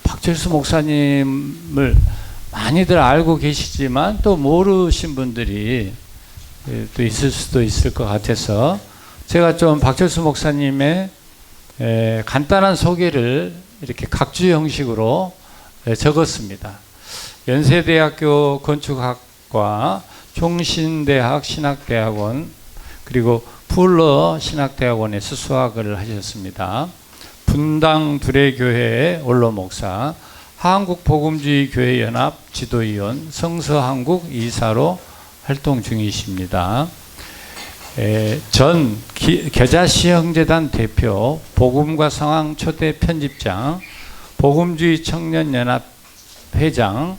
박철수 목사님을 많이들 알고 계시지만 또 모르신 분들이 또 있을 수도 있을 것 같아서 제가 좀 박철수 목사님의 간단한 소개를 이렇게 각주 형식으로 적었습니다. 연세대학교 건축학과, 종신대학 신학대학원, 그리고 풀러 신학대학원에서 수학을 하셨습니다. 분당 두레교회의 원로 목사, 한국복음주의교회연합 지도위원, 성서한국 이사로 활동 중이십니다. 전 겨자시형재단 대표, 복음과 상황 초대 편집장, 복음주의 청년연합 회장,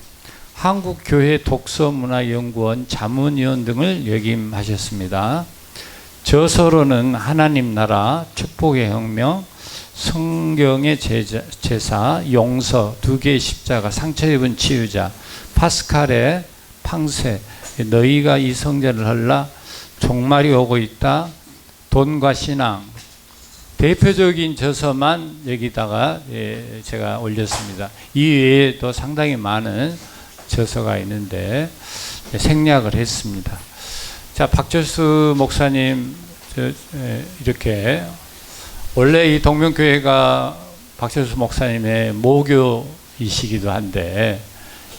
한국교회 독서문화연구원 자문위원 등을 역임하셨습니다. 저서로는 하나님 나라, 축복의 혁명, 성경의 제사, 용서, 두 개의 십자가, 상처 입은 치유자, 파스칼의 팡세, 너희가 이 성전을 헐라, 종말이 오고 있다, 돈과 신앙, 대표적인 저서만 여기다가 제가 올렸습니다. 이 외에도 상당히 많은 저서가 있는데 생략을 했습니다. 자, 박철수 목사님, 이렇게 원래 이 동명교회가 박철수 목사님의 모교이시기도 한데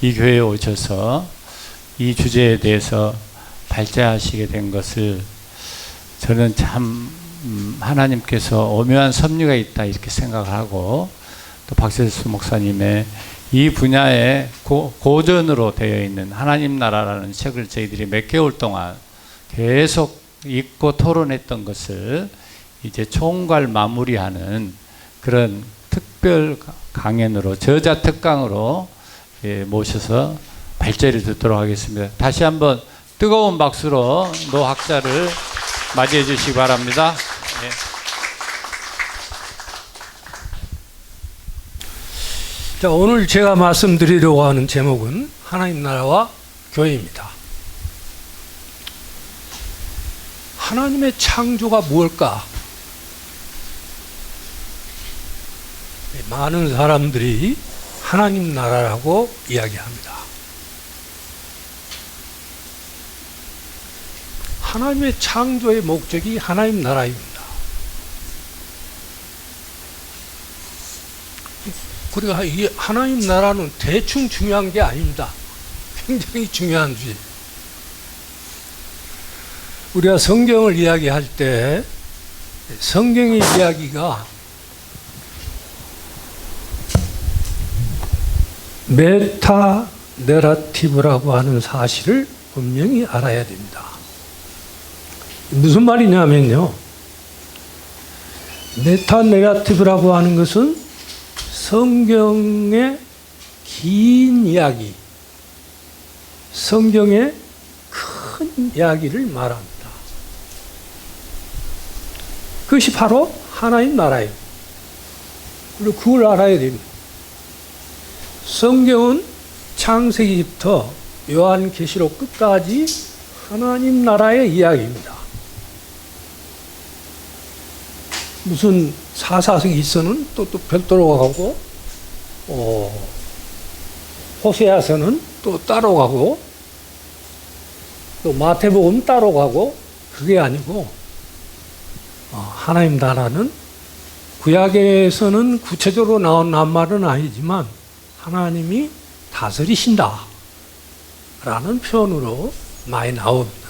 이 교회에 오셔서 이 주제에 대해서 발제하시게 된 것을 저는 참 하나님께서 오묘한 섭리가 있다 이렇게 생각을 하고, 또 박철수 목사님의 이 분야에 고전으로 되어 있는 하나님 나라라는 책을 저희들이 몇 개월 동안 계속 읽고 토론했던 것을 이제 총괄 마무리하는 그런 특별 강연으로, 저자 특강으로 모셔서 발제를 듣도록 하겠습니다. 다시 한번 뜨거운 박수로 노 학자를 맞이해 주시기 바랍니다. 네. 자, 오늘 제가 말씀드리려고 하는 제목은 하나님 나라와 교회입니다. 하나님의 창조가 무엇일까? 많은 사람들이 하나님 나라라고 이야기합니다. 하나님의 창조의 목적이 하나님 나라입니다. 그리고 이 하나님 나라는 대충 중요한 게 아닙니다. 굉장히 중요한 주제. 우리가 성경을 이야기할 때 성경의 이야기가 메타 내러티브라고 하는 사실을 분명히 알아야 됩니다. 무슨 말이냐면요, 메타 내러티브라고 하는 것은 성경의 긴 이야기, 성경의 큰 이야기를 말합니다. 그것이 바로 하나님 나라예요. 그리고 그걸 알아야 됩니다. 성경은 창세기부터 요한계시록 끝까지 하나님 나라의 이야기입니다. 무슨 사사기서는 또 별도로 가고, 호세아서는 또 따로 가고, 또 마태복음 따로 가고, 그게 아니고 하나님 나라는 구약에서는 구체적으로 나온 말은 아니지만 하나님이 다스리신다 라는 표현으로 많이 나옵니다.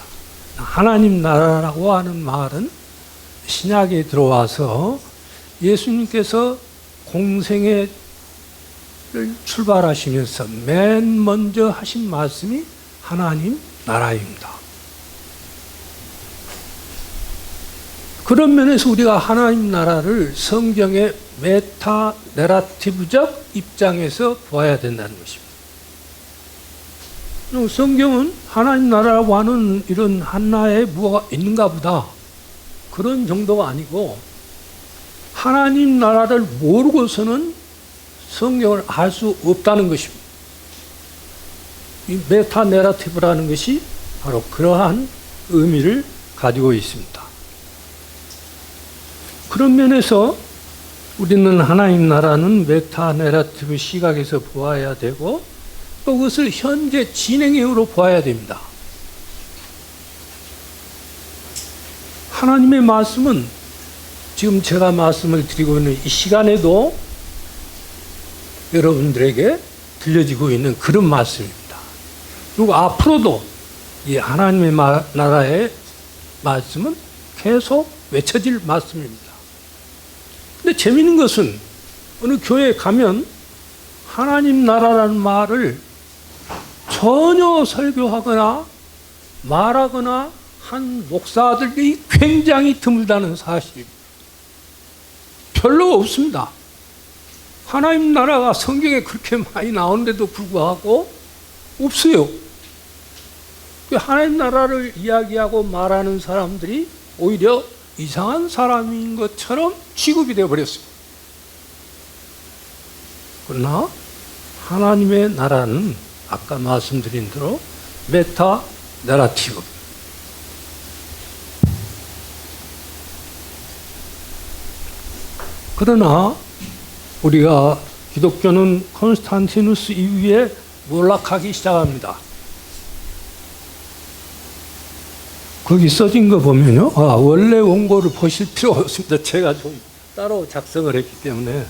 하나님 나라라고 하는 말은 신약에 들어와서 예수님께서 공생애를 출발하시면서 맨 먼저 하신 말씀이 하나님 나라입니다. 그런 면에서 우리가 하나님 나라를 성경의 메타 내러티브적 입장에서 보아야 된다는 것입니다. 성경은 하나님 나라라고 하는 이런 한나에 뭐가 있는가 보다, 그런 정도가 아니고, 하나님 나라를 모르고서는 성경을 알 수 없다는 것입니다. 이 메타 내러티브라는 것이 바로 그러한 의미를 가지고 있습니다. 그런 면에서 우리는 하나님 나라는 메타 내러티브 시각에서 보아야 되고 또 그것을 현재 진행형으로 보아야 됩니다. 하나님의 말씀은 지금 제가 말씀을 드리고 있는 이 시간에도 여러분들에게 들려지고 있는 그런 말씀입니다. 그리고 앞으로도 이 하나님의 나라의 말씀은 계속 외쳐질 말씀입니다. 근데 재미있는 것은 어느 교회에 가면 하나님 나라라는 말을 전혀 설교하거나 말하거나 한 목사들이 굉장히 드물다는 사실입니다. 별로 없습니다. 하나님 나라가 성경에 그렇게 많이 나오는데도 불구하고 없어요. 하나님 나라를 이야기하고 말하는 사람들이 오히려 이상한 사람인 것처럼 취급이 되어버렸습니다. 그러나 하나님의 나라는 아까 말씀드린 대로 메타 내러티브. 그러나 우리가 기독교는 콘스탄티누스 이후에 몰락하기 시작합니다. 거기 써진 거 보면요. 원래 원고를 보실 필요가 없습니다. 제가 좀 따로 작성을 했기 때문에.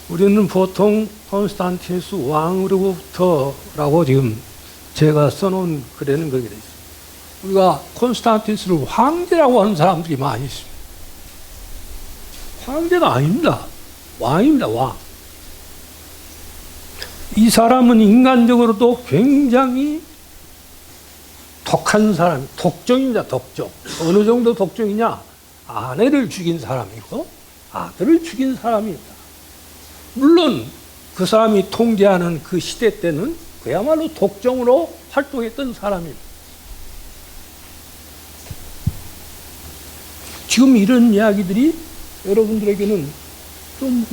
우리는 보통 콘스탄티누스 왕으로부터라고 지금 제가 써놓은 글에는 그렇게 되어 있습니다. 우리가 콘스탄티누스를 황제라고 하는 사람들이 많이 있습니다. 황제가 아닙니다. 왕입니다. 왕. 이 사람은 인간적으로도 굉장히 독한 사람, 독종입니다. 독종. 어느 정도 독종이냐? 아내를 죽인 사람이고 아들을 죽인 사람입니다. 물론 그 사람이 통제하는 그 시대 때는 그야말로 독종으로 활동했던 사람입니다. 지금 이런 이야기들이 여러분들에게는 좀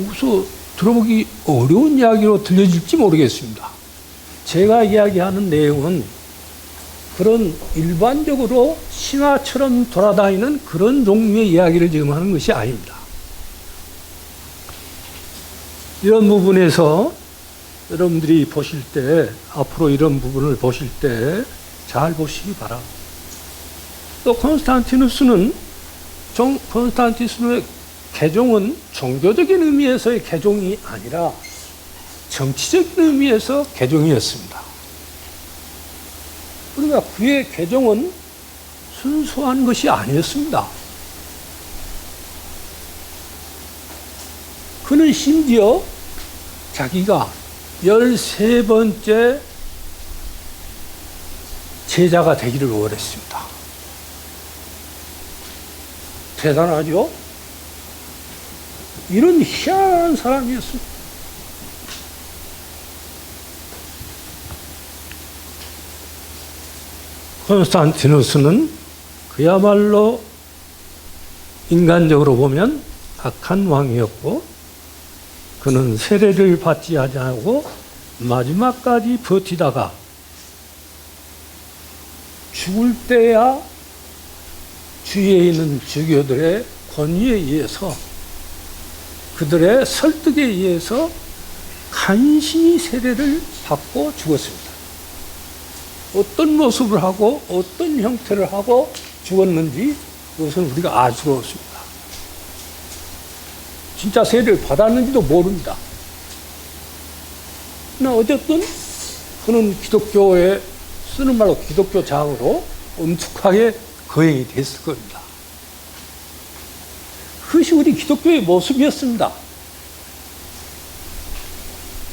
들어보기 어려운 이야기로 들려질지 모르겠습니다. 제가 이야기하는 내용은 그런 일반적으로 신화처럼 돌아다니는 그런 종류의 이야기를 지금 하는 것이 아닙니다. 이런 부분에서 여러분들이 보실 때, 앞으로 이런 부분을 보실 때 잘 보시기 바랍니다. 또 콘스탄티누스의 개종은 종교적인 의미에서의 개종이 아니라 정치적인 의미에서 개종이었습니다. 그러니까 그의 개종은 순수한 것이 아니었습니다. 그는 심지어 자기가 13번째 제자가 되기를 원했습니다. 대단하죠? 이런 희한한 사람이었습니다. 콘스탄티누스는 그야말로 인간적으로 보면 악한 왕이었고 그는 세례를 받지 않고 마지막까지 버티다가 죽을 때야 주위에 있는 주교들의 권위에 의해서 그들의 설득에 의해서 간신히 세례를 받고 죽었습니다. 어떤 모습을 하고 어떤 형태를 하고 죽었는지 그것은 우리가 알 수가 없습니다. 진짜 세례를 받았는지도 모릅니다. 그러나 어쨌든 그는 기독교에 쓰는 말로 기독교 장으로 엄숙하게 거행이 됐을 겁니다. 그것이 우리 기독교의 모습이었습니다.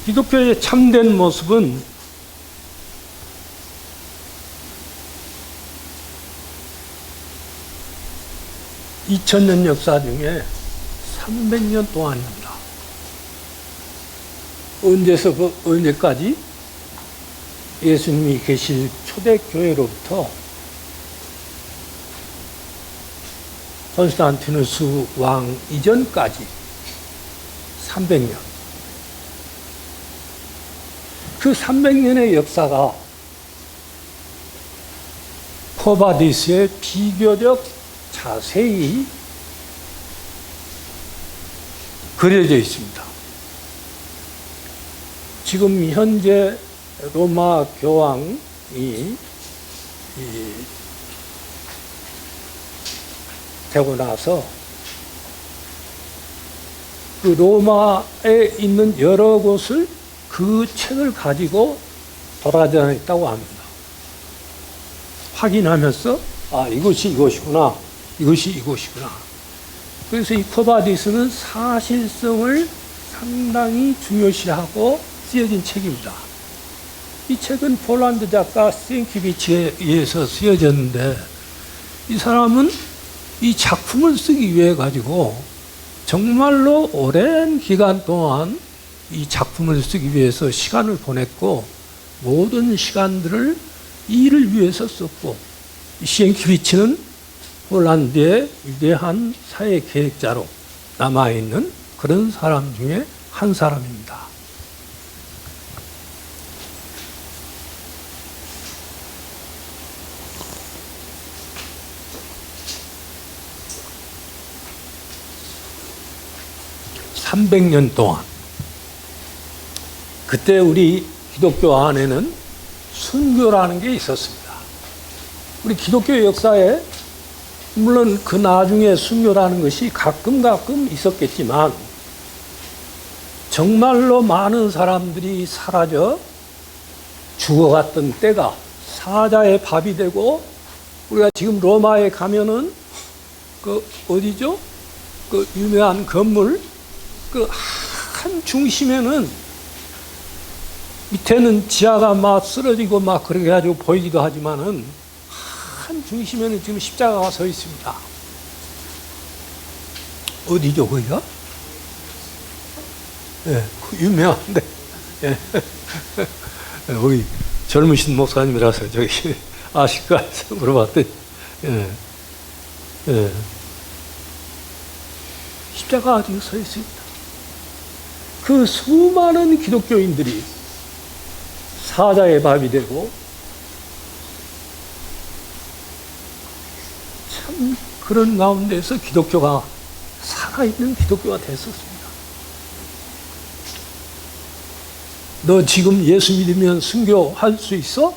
기독교의 참된 모습은 (2000년) 역사 중에 300년 동안입니다. 언제서부터 언제까지 예수님이 계실 초대교회로부터 콘스탄티누스 왕 이전까지 300년. 그 300년의 역사가 코바디스의 비교적 자세히 그려져 있습니다. 지금 현재 로마 교황이 되고 나서 그 로마에 있는 여러 곳을 그 책을 가지고 돌아다녔다고 합니다. 확인하면서 이것이 이것이구나, 이것이 이것이구나. 그래서 이 쿠바디스는 사실성을 상당히 중요시하고 쓰여진 책입니다. 이 책은 폴란드 작가 시엔키비치에 의해서 쓰여졌는데, 이 사람은 이 작품을 쓰기 위해 가지고 정말로 오랜 기간 동안 이 작품을 쓰기 위해서 시간을 보냈고, 모든 시간들을 이 일을 위해서 썼고, 시엔키비치는 폴란드의 위대한 사회 계획자로 남아있는 그런 사람 중에 한 사람입니다. (300년) 동안, 그때 우리 기독교 안에는 순교라는 게 있었습니다. 우리 기독교 역사에 물론 그 나중에 순교라는 것이 가끔 있었겠지만, 정말로 많은 사람들이 사라져 죽어갔던 때가 사자의 밥이 되고, 우리가 지금 로마에 가면은 그 어디죠? 그 유명한 건물 그 한 중심에는, 밑에는 지하가 막 쓰러지고 막 그렇게 가지고 보이기도 하지만은, 한 중심에는 지금 십자가가 서 있습니다. 어디죠, 거기가? 예, 유명한데. 예. 거기 젊으신 목사님이라서 저기 아실까 해서 물어봤더니, 십자가가 지금 서 있습니다. 그 수많은 기독교인들이 사자의 밥이 되고, 참 그런 가운데서 기독교가 살아있는 기독교가 됐었습니다. 너 지금 예수 믿으면 순교할 수 있어?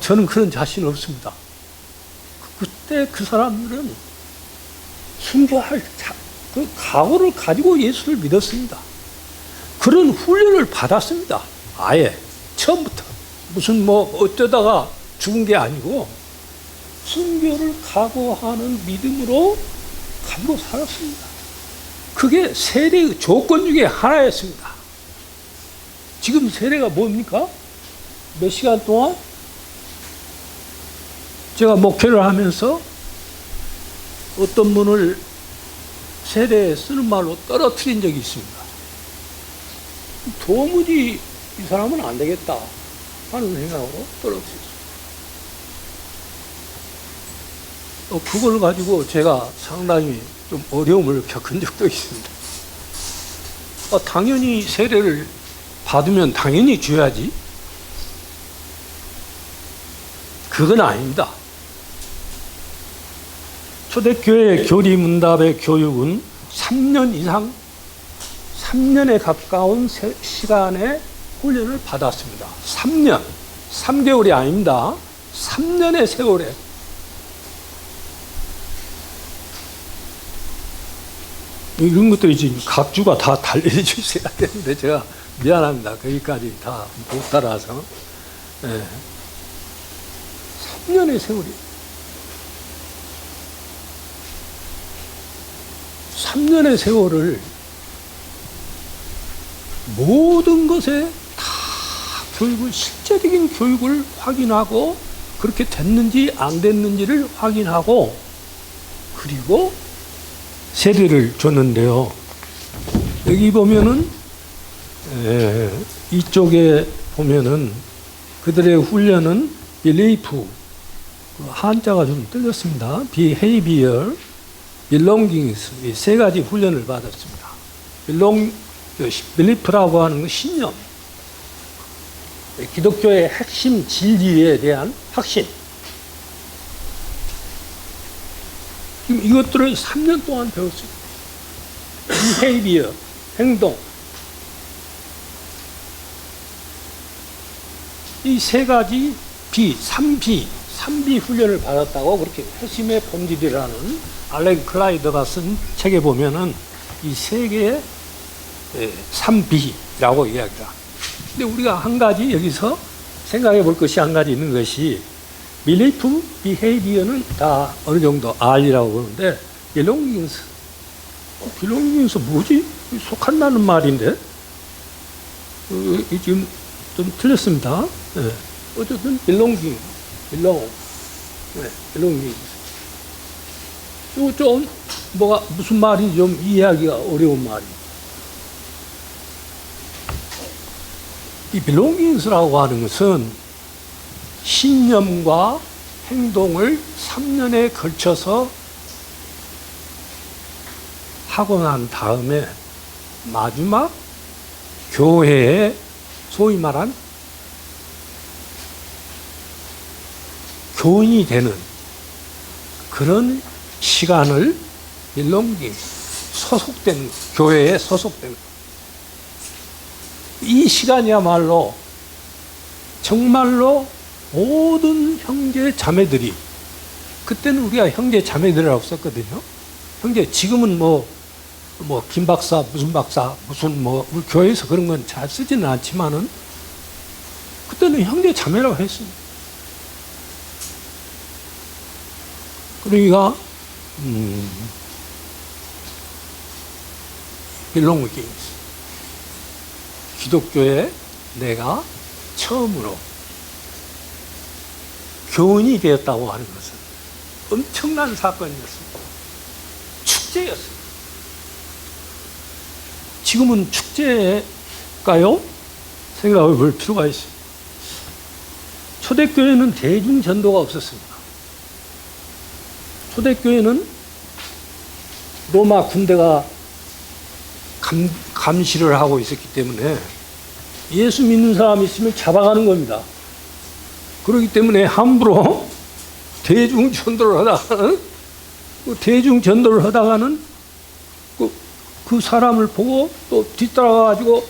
저는 그런 자신 없습니다. 그때 그 사람들은 순교할 그 각오를 가지고 예수를 믿었습니다. 그런 훈련을 받았습니다. 아예 처음부터 무슨 어쩌다가 죽은 게 아니고, 순교를 각오하는 믿음으로 가지고 살았습니다. 그게 세례의 조건 중에 하나였습니다. 지금 세례가 뭡니까? 몇 시간 동안 제가 목회를 하면서 어떤 분을 세례에 쓰는 말로 떨어뜨린 적이 있습니다. 도무지 이 사람은 안 되겠다 하는 생각으로 떨어뜨렸습니다. 그걸 가지고 제가 상당히 좀 어려움을 겪은 적도 있습니다. 당연히 세례를 받으면 당연히 줘야지. 그건 아닙니다. 초대교회 교리문답의 교육은 3년 이상, 3년에 가까운 시간의 훈련을 받았습니다. 3년, 3개월이 아닙니다. 3년의 세월에. 이런 것들이 지금 각주가 다 달려주셔야 되는데 제가 미안합니다. 거기까지 다 못 따라서. 3년의 세월이. 3년의 세월을 모든 것에 다 교육을, 실제적인 교육을 확인하고, 그렇게 됐는지 안 됐는지를 확인하고, 그리고 세례를 줬는데요. 여기 보면은, 이쪽에 보면은 그들의 훈련은 belief, 한자가 좀 틀렸습니다. behavior, belongings, 이 세 가지 훈련을 받았습니다. belief라고 하는 건 신념, 기독교의 핵심 진리에 대한 확신. 지금 이것들을 3년 동안 배웠습니다. behavior, 행동. 이 세 가지 B, 3B 훈련을 받았다고 그렇게 회심의 본질이라는 알렉 클라이더가 쓴 책에 보면은 이 세 개의 3B라고 이야기합니다. 근데 우리가 한 가지 여기서 생각해 볼 것이 한 가지 있는 것이 belief, behavior는 다 어느 정도 R이라고 보는데 belongings, belongings 뭐지? 속한다는 말인데 지금 좀 틀렸습니다. 네. 어쨌든 belong, 네, belongings. 이거 좀 뭐가 무슨 말인지 좀 이해하기가 어려운 말이에요. 이 belongings라고 하는 것은 신념과 행동을 3년에 걸쳐서 하고 난 다음에 마지막 교회에 소위 말한 교인이 되는 그런 시간을 belonging, 소속된, 교회에 소속된 이 시간이야말로 정말로 모든 형제 자매들이, 그때는 우리가 형제 자매들이라고 썼거든요. 형제, 지금은 뭐 김 박사, 무슨 박사, 무슨 우리 교회에서 그런 건 잘 쓰지는 않지만은 그때는 형제 자매라고 했습니다. 그러니까 belongings, 기독교에 내가 처음으로 교인이 되었다고 하는 것은 엄청난 사건이었습니다. 축제였습니다. 지금은 축제일까요? 생각해 볼 필요가 있습니다. 초대교회는 대중전도가 없었습니다. 초대교회는 로마 군대가 감시를 하고 있었기 때문에 예수 믿는 사람이 있으면 잡아가는 겁니다. 그렇기 때문에 함부로 대중전도를 하다가는 그 사람을 보고 또 뒤따라가지고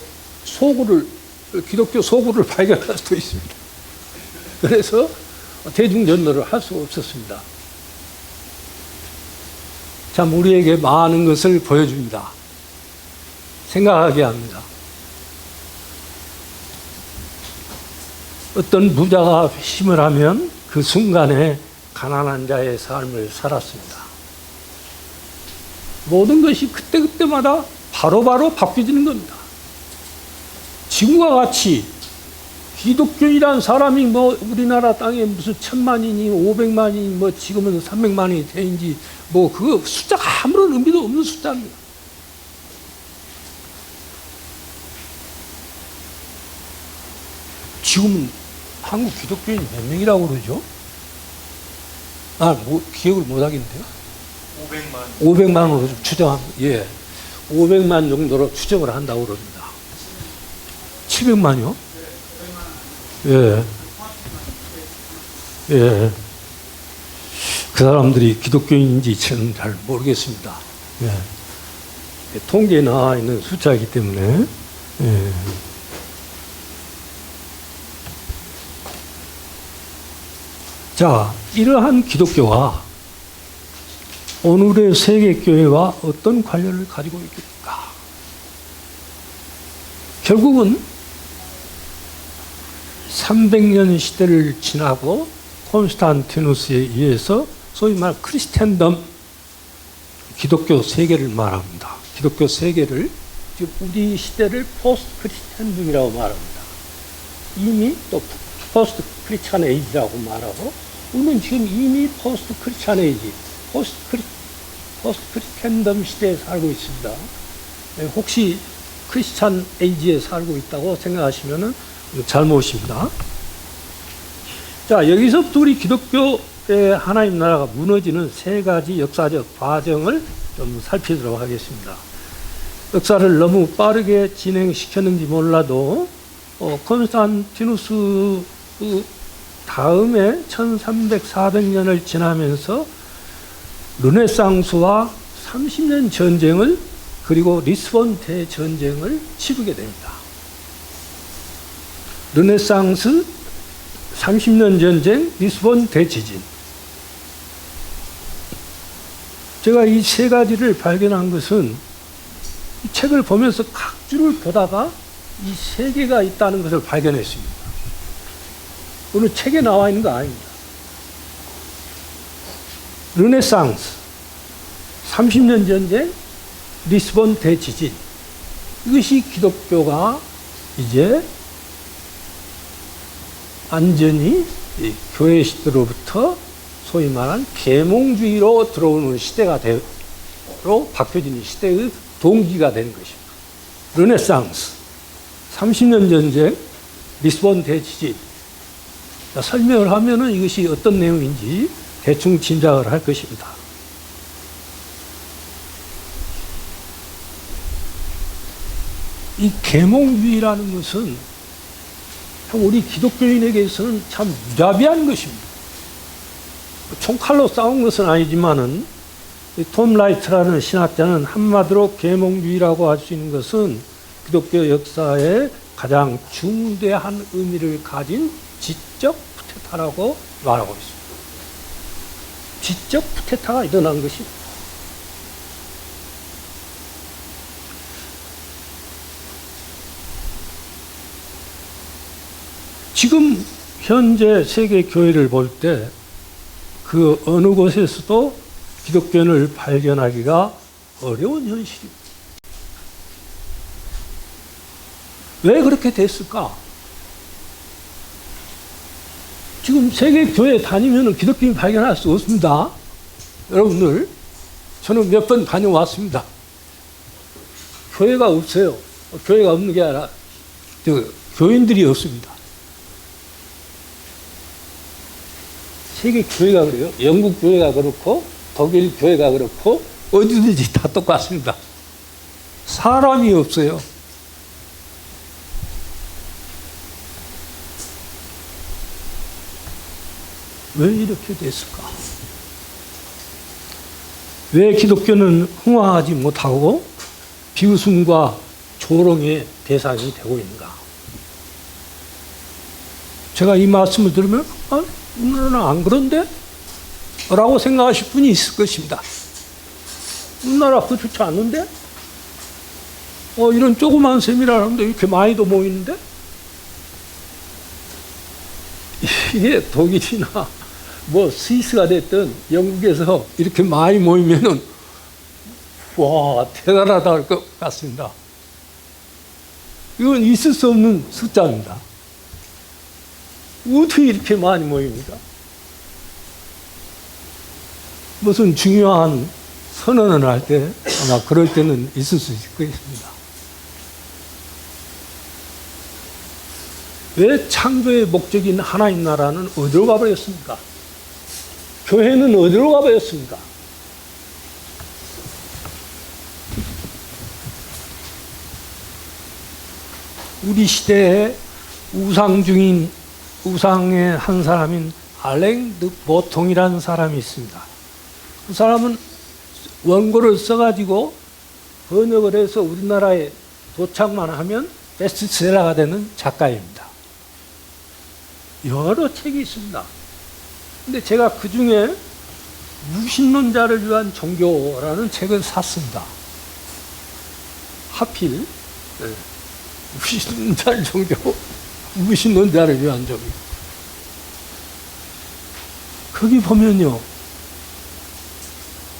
기독교 소굴을 발견할 수도 있습니다. 그래서 대중전도를 할 수가 없었습니다. 참 우리에게 많은 것을 보여줍니다. 생각하게 합니다. 어떤 부자가 회심을 하면 그 순간에 가난한 자의 삶을 살았습니다. 모든 것이 그때그때마다 바로바로 바뀌어지는 겁니다. 지금과 같이 기독교인이란 사람이 우리나라 땅에 무슨 1000만이니 500만이니 지금은 300만이 되는지 그거 숫자가 아무런 의미도 없는 숫자입니다. 지금은 한국 기독교인이 몇 명이라고 그러죠? 기억을 못 하겠는데요? 500만으로 추정합니다. 예. 500만 정도로 추정을 한다고 그럽니다. 700만이요? 예. 예. 그 사람들이 기독교인인지 저는 잘 모르겠습니다. 예. 통계에 나와 있는 숫자이기 때문에. 예. 자, 이러한 기독교가 오늘의 세계교회와 어떤 관련을 가지고 있겠는가? 결국은 300년 시대를 지나고 콘스탄티누스에 의해서 소위 말 크리스텐덤, 기독교 세계를 말합니다. 기독교 세계를 지금 우리 시대를 포스트 크리스텐덤이라고 말합니다. 이미 또 포스트 크리스찬 에이지라고 말하고, 우리는 지금 이미 포스트 크리스찬 에이지, 포스트 크리스텐덤 시대에 살고 있습니다. 혹시 크리스찬 에이지에 살고 있다고 생각하시면 잘못입니다. 자, 여기서부터 우리 기독교의 하나님 나라가 무너지는 세 가지 역사적 과정을 좀 살피도록 하겠습니다. 역사를 너무 빠르게 진행시켰는지 몰라도 콘스탄티누스 다음에 1300, 400년을 지나면서 르네상스와 30년 전쟁을 그리고 리스본 대전쟁을 치르게 됩니다. 르네상스, 30년 전쟁, 리스본 대지진. 제가 이 세 가지를 발견한 것은 이 책을 보면서 각 줄을 보다가 이 세 개가 있다는 것을 발견했습니다. 오늘 책에 나와 있는 거 아닙니다. 르네상스, 30년 전쟁, 리스본 대지진. 이것이 기독교가 이제 완전히 교회 시대로부터 소위 말한 계몽주의로 들어오는 시대가 로 바뀌어지는 시대의 동기가 된 것입니다. 르네상스, 30년 전쟁, 리스본 대지진. 설명을 하면은 이것이 어떤 내용인지 대충 짐작을 할 것입니다. 이 계몽주의라는 것은 우리 기독교인에게서는 참 무자비한 것입니다. 총칼로 싸운 것은 아니지만은 톰 라이트라는 신학자는 한마디로 계몽주의라고 할 수 있는 것은 기독교 역사에 가장 중대한 의미를 가진 지적 쿠데타라고 말하고 있습니다. 지적 쿠데타가 일어난 것입니다. 지금 현재 세계 교회를 볼 때 그 어느 곳에서도 기독교인을 발견하기가 어려운 현실입니다. 왜 그렇게 됐을까? 지금 세계 교회 다니면 기독교인 발견할 수 없습니다. 여러분들, 저는 몇 번 다녀왔습니다. 교회가 없어요. 교회가 없는 게 아니라 교인들이 없습니다. 세계 교회가 그래요. 영국 교회가 그렇고 독일 교회가 그렇고 어디든지 다 똑같습니다. 사람이 없어요. 왜 이렇게 됐을까? 왜 기독교는 흥황하지 못하고 비웃음과 조롱의 대상이 되고 있는가? 제가 이 말씀을 들으면 우리나라는 안 그런데? 라고 생각하실 분이 있을 것입니다. 우리나라 그거 좋지 않는데? 이런 조그만 세미나라는데 이렇게 많이도 모이는데? 이게 독일이나 스위스가 됐든 영국에서 이렇게 많이 모이면은 와, 대단하다 할 것 같습니다. 이건 있을 수 없는 숫자입니다. 어떻게 이렇게 많이 모입니까? 무슨 중요한 선언을 할 때 아마 그럴 때는 있을 수 있을 것입니다. 왜 창조의 목적인 하나님 나라는 어디로 가버렸습니까? 교회는 어디로 가버렸습니까? 우리 시대에 우상의 한 사람인 알랭 드 보통이라는 사람이 있습니다. 그 사람은 원고를 써가지고 번역을 해서 우리나라에 도착만 하면 베스트셀러가 되는 작가입니다. 여러 책이 있습니다. 근데 제가 그 중에 무신론자를 위한 종교라는 책을 샀습니다. 하필 무신론자를 종교, 무신론자를 위한 종교. 거기 보면요,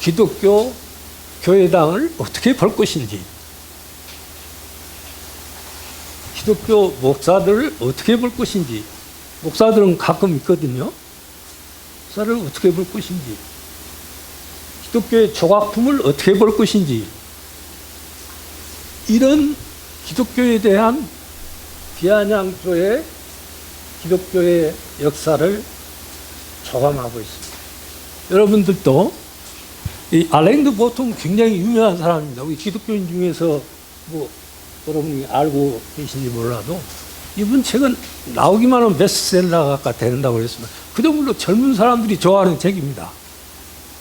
기독교 교회당을 어떻게 볼 것인지, 기독교 목사들을 어떻게 볼 것인지, 목사들은 가끔 있거든요. 목사를 어떻게 볼 것인지, 기독교의 조각품을 어떻게 볼 것인지, 이런 기독교에 대한 비아냥조의 기독교의 역사를 조감하고 있습니다. 여러분들도 이 알랭 보통 굉장히 유명한 사람입니다. 우리 기독교인 중에서 여러분이 알고 계신지 몰라도 이분 책은 나오기만 하면 베스트셀러가 된다고 그랬습니다. 그 정도로 젊은 사람들이 좋아하는 책입니다.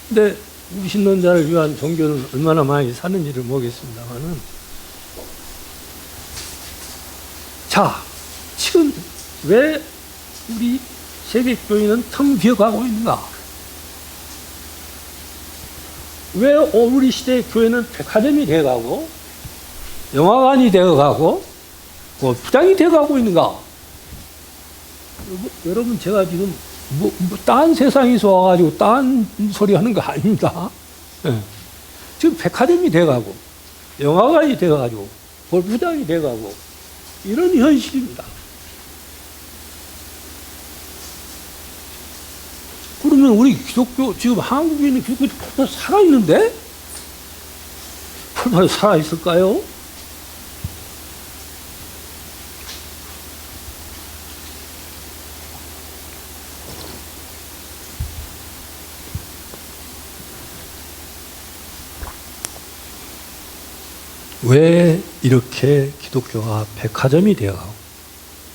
근데 무신론자를 위한 종교는 얼마나 많이 사는지를 모르겠습니다만은, 자, 지금 왜 우리 세계교회는 텅 비어가고 있는가? 왜 우리 시대의 교회는 백화점이 되어가고 영화관이 되어가고 부장이 되어가고 있는가? 여러분, 제가 지금 딴 세상에서 와가지고 딴 소리 하는 거 아닙니다. 네. 지금 백화점이 돼가고, 영화관이 돼가지고, 골프장이 돼가고, 이런 현실입니다. 그러면 우리 기독교, 지금 한국에 있는 기독교도 폴바로 살아있는데? 폴바로 살아있을까요? 왜 이렇게 기독교가 백화점이 되어가고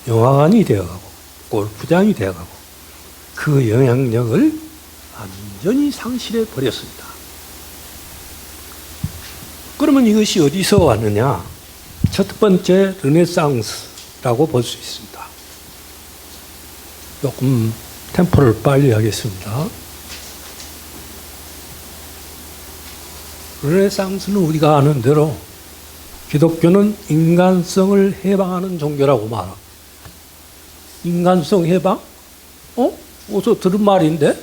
영화관이 되어가고 골프장이 되어가고 그 영향력을 완전히 상실해 버렸습니다. 그러면 이것이 어디서 왔느냐? 첫 번째, 르네상스라고 볼 수 있습니다. 조금 템포를 빨리 하겠습니다. 르네상스는 우리가 아는 대로 기독교는 인간성을 해방하는 종교라고 말합니다. 인간성 해방? 어디서 들은 말인데?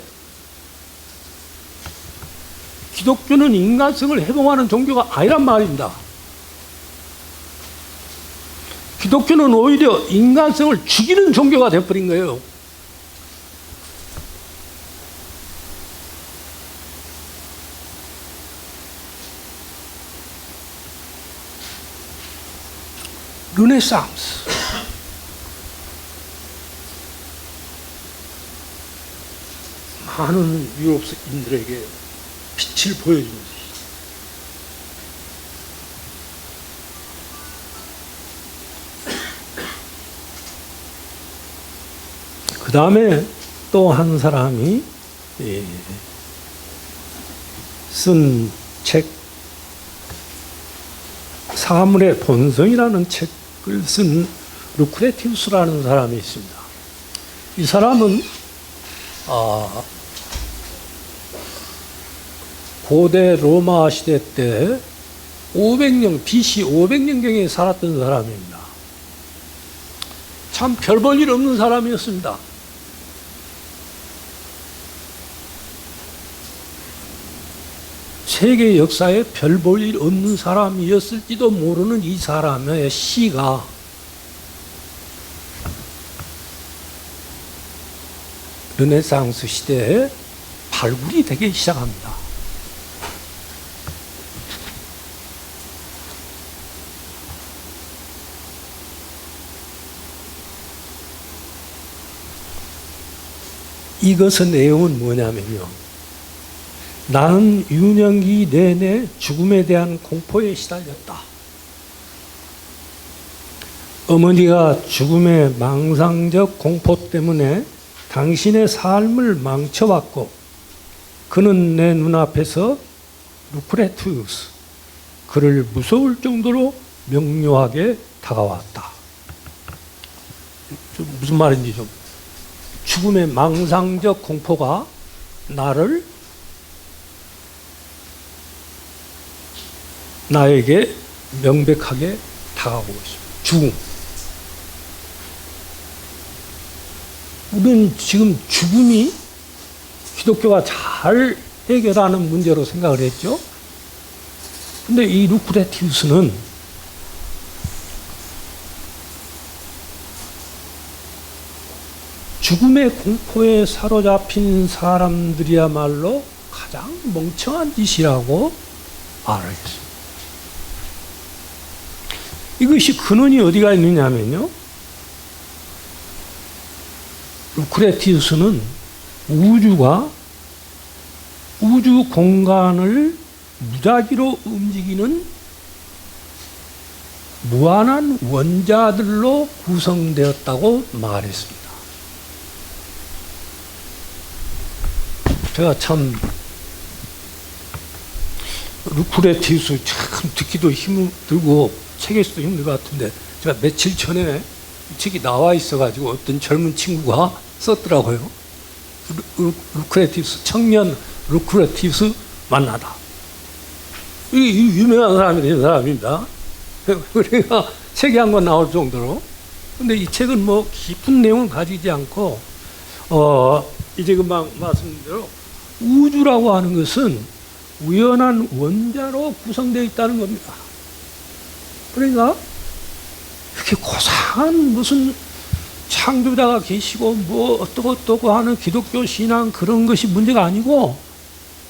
기독교는 인간성을 해방하는 종교가 아니란 말입니다. 기독교는 오히려 인간성을 죽이는 종교가 되어버린 거예요. 르네상스. 많은 유럽인들에게 빛을 보여준 것이죠. 그 다음에 또 한 사람이 쓴 책, 사물의 본성이라는 책을 쓴 루크레티우스라는 사람이 있습니다. 이 사람은 고대 로마 시대 때 500년, BC 500년경에 살았던 사람입니다. 참 별 볼 일 없는 사람이었습니다. 세계 역사에 별 볼 일 없는 사람이었을지도 모르는 이 사람의 시가 르네상스 시대에 발굴이 되기 시작합니다. 이것의 내용은 뭐냐면요. 나는 유년기 내내 죽음에 대한 공포에 시달렸다. 어머니가 죽음의 망상적 공포 때문에 당신의 삶을 망쳐왔고 그는 내 눈앞에서 루크레티우스, 그를 무서울 정도로 명료하게 다가왔다. 무슨 말인지 좀. 죽음의 망상적 공포가 나에게 명백하게 다가오고 있습니다. 죽음. 우리는 지금 죽음이 기독교가 잘 해결하는 문제로 생각을 했죠. 근데 이 루크레티우스는 죽음의 공포에 사로잡힌 사람들이야말로 가장 멍청한 짓이라고 말하겠습니다. 이것이 근원이 어디가 있느냐면요. 루크레티우스는 우주 공간을 무작위로 움직이는 무한한 원자들로 구성되었다고 말했습니다. 제가 참 루크레티우스 참 듣기도 힘들고 책에서도 힘들 것 같은데 제가 며칠 전에 이 책이 나와 있어가지고 어떤 젊은 친구가 썼더라고요. 루크레티우스, 청년 루크레티우스 만나다. 이 유명한 사람입니다. 우리가 책에 한 권 나올 정도로. 근데 이 책은 뭐 깊은 내용을 가지지 않고 이제 금방 말씀드린 대로 우주라고 하는 것은 우연한 원자로 구성되어 있다는 겁니다. 그러니까 이렇게 고상한 무슨 창조자가 계시고 뭐 어떠고 하는 기독교 신앙 그런 것이 문제가 아니고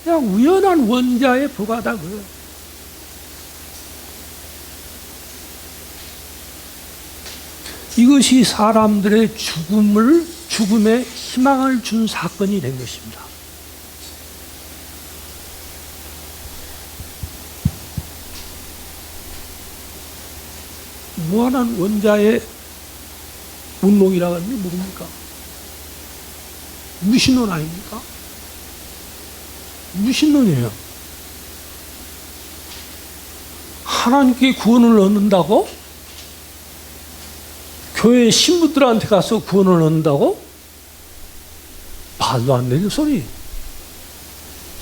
그냥 우연한 원자에 불과하다 그래요. 이것이 사람들의 죽음에 희망을 준 사건이 된 것입니다. 무한한 원자의 운동이라고 하는 게 뭡니까? 무신론 아닙니까? 무신론이에요. 하나님께 구원을 얻는다고? 교회 신부들한테 가서 구원을 얻는다고? 말도 안 되는 소리.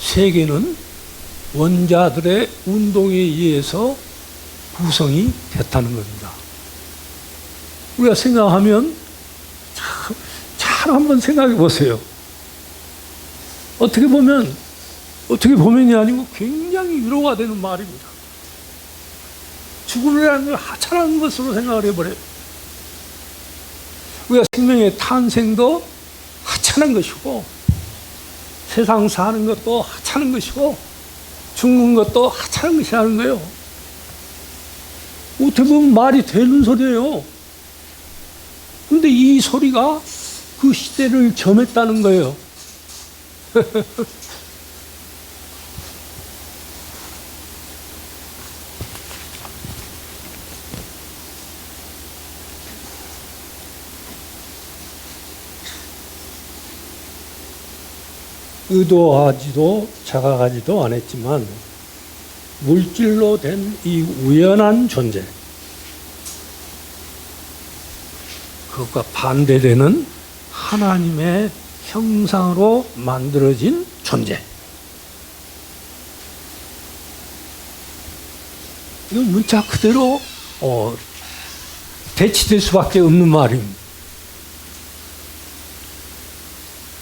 세계는 원자들의 운동에 의해서 구성이 됐다는 겁니다. 우리가 생각하면 잘 한번 생각해 보세요. 어떻게 보면이 아니고 굉장히 위로가 되는 말입니다. 죽음이라는 걸 하찮은 것으로 생각을 해버려요. 우리가 생명의 탄생도 하찮은 것이고 세상 사는 것도 하찮은 것이고 죽는 것도 하찮은 것이라는 거예요. 어떻게 보면 말이 되는 소리예요. 근데 이 소리가 그 시대를 점했다는 거예요. 의도하지도 자각하지도 않았지만 물질로 된 이 우연한 존재, 그것과 반대되는 하나님의 형상으로 만들어진 존재. 이건 문자 그대로 대치될 수밖에 없는 말입니다.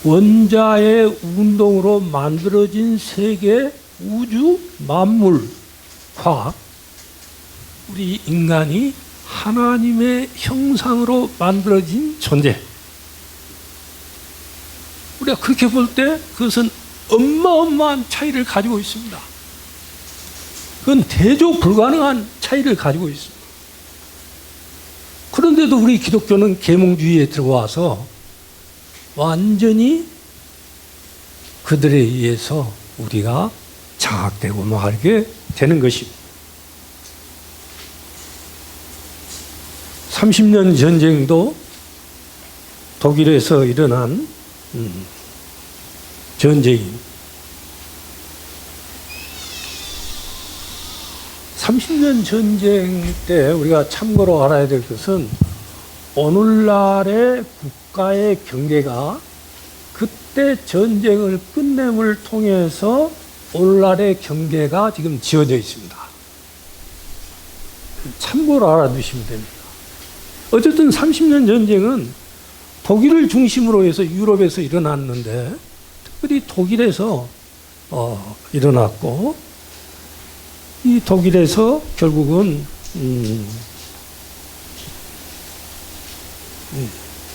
원자의 운동으로 만들어진 세계, 우주, 만물과 우리 인간이 하나님의 형상으로 만들어진 존재. 우리가 그렇게 볼 때 그것은 어마어마한 차이를 가지고 있습니다. 그건 대조 불가능한 차이를 가지고 있습니다. 그런데도 우리 기독교는 계몽주의에 들어와서 완전히 그들에 의해서 우리가 장악되고 말게 되는 것입니다. 30년 전쟁도 독일에서 일어난 전쟁입니다. 30년 전쟁 때 우리가 참고로 알아야 될 것은 오늘날의 국가의 경계가 그때 전쟁을 끝냄을 통해서 오늘날의 경계가 지금 지어져 있습니다. 참고로 알아두시면 됩니다. 어쨌든 30년 전쟁은 독일을 중심으로 해서 유럽에서 일어났는데 특별히 독일에서 일어났고 이 독일에서 결국은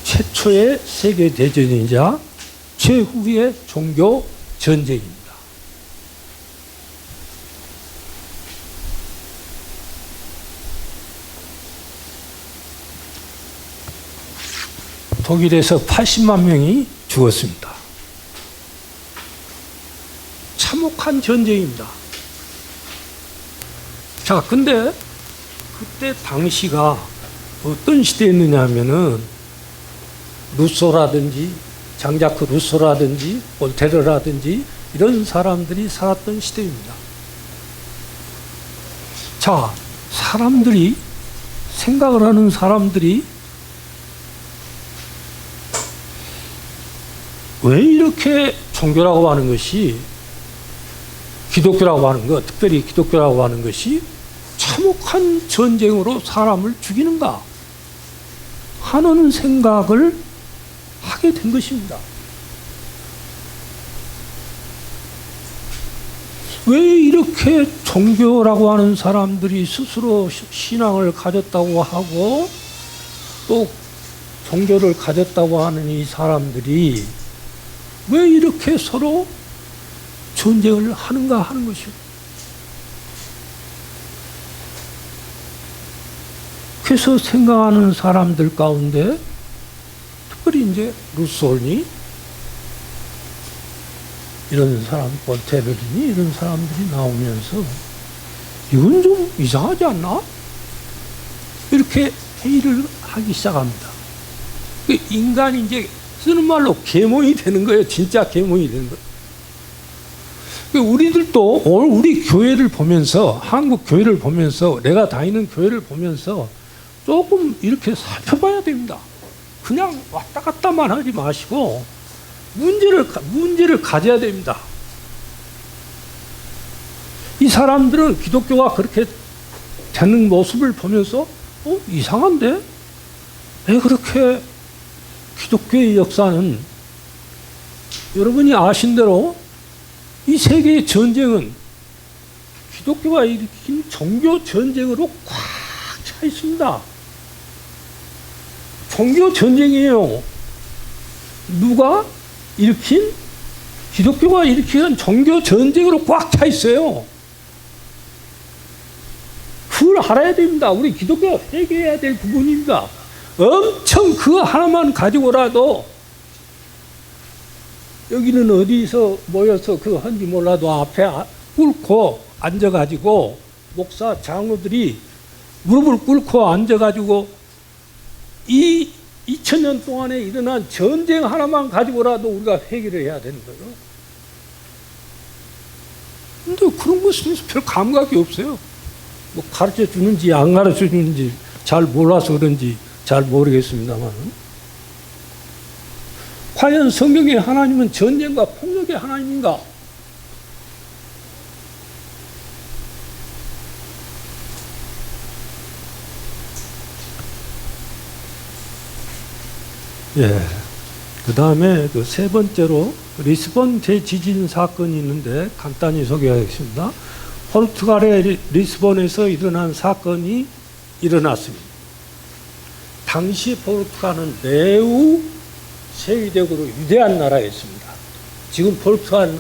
최초의 세계대전이자 최후의 종교 전쟁입니다. 독일에서 80만 명이 죽었습니다. 참혹한 전쟁입니다. 자, 근데 그때 당시가 어떤 시대였느냐 하면은 루소라든지 장자크 루소라든지 볼테르라든지 이런 사람들이 살았던 시대입니다. 자, 사람들이, 생각을 하는 사람들이 왜 이렇게 종교라고 하는 것이, 기독교라고 하는 것, 특별히 기독교라고 하는 것이 참혹한 전쟁으로 사람을 죽이는가 하는 생각을 하게 된 것입니다. 왜 이렇게 종교라고 하는 사람들이 스스로 신앙을 가졌다고 하고 또 종교를 가졌다고 하는 이 사람들이 왜 이렇게 서로 전쟁을 하는가 하는 것이요. 그래서 생각하는 사람들 가운데 특별히 이제 루솔니 이런 사람, 볼테르니 이런 사람들이 나오면서 이건 좀 이상하지 않나? 이렇게 회의를 하기 시작합니다. 인간이 이제 쓰는 말로 계몽이 되는 거예요. 진짜 계몽이 되는 거예요. 우리들도 오늘 우리 교회를 보면서, 한국 교회를 보면서, 내가 다니는 교회를 보면서 조금 이렇게 살펴봐야 됩니다. 그냥 왔다 갔다만 하지 마시고 문제를 가져야 됩니다. 이 사람들은 기독교가 그렇게 되는 모습을 보면서 이상한데? 왜 그렇게 기독교의 역사는 여러분이 아신 대로 이 세계의 전쟁은 기독교가 일으킨 종교 전쟁으로 꽉 차 있습니다. 종교 전쟁이에요. 누가 일으킨? 기독교가 일으킨 종교 전쟁으로 꽉 차 있어요. 그걸 알아야 됩니다. 우리 기독교가 회개해야 될 부분입니다. 엄청 그거 하나만 가지고라도 여기는 어디서 모여서 그거 한지 몰라도 앞에 꿇고 앉아가지고 목사 장로들이 무릎을 꿇고 앉아가지고 이 2000년 동안에 일어난 전쟁 하나만 가지고라도 우리가 회개를 해야 되는 거예요. 근데 그런 것에 대해서 별 감각이 없어요. 뭐 가르쳐 주는지 안 가르쳐 주는지 잘 몰라서 그런지 잘 모르겠습니다만, 과연 성경의 하나님은 전쟁과 폭력의 하나님인가? 예. 그 다음에 그 세 번째로 리스본 대지진 사건이 있는데 간단히 소개하겠습니다. 포르투갈의 리스본에서 일어난 사건이 일어났습니다. 당시 포르투갈은 매우 세계적으로 위대한 나라였습니다. 지금 포르투갈은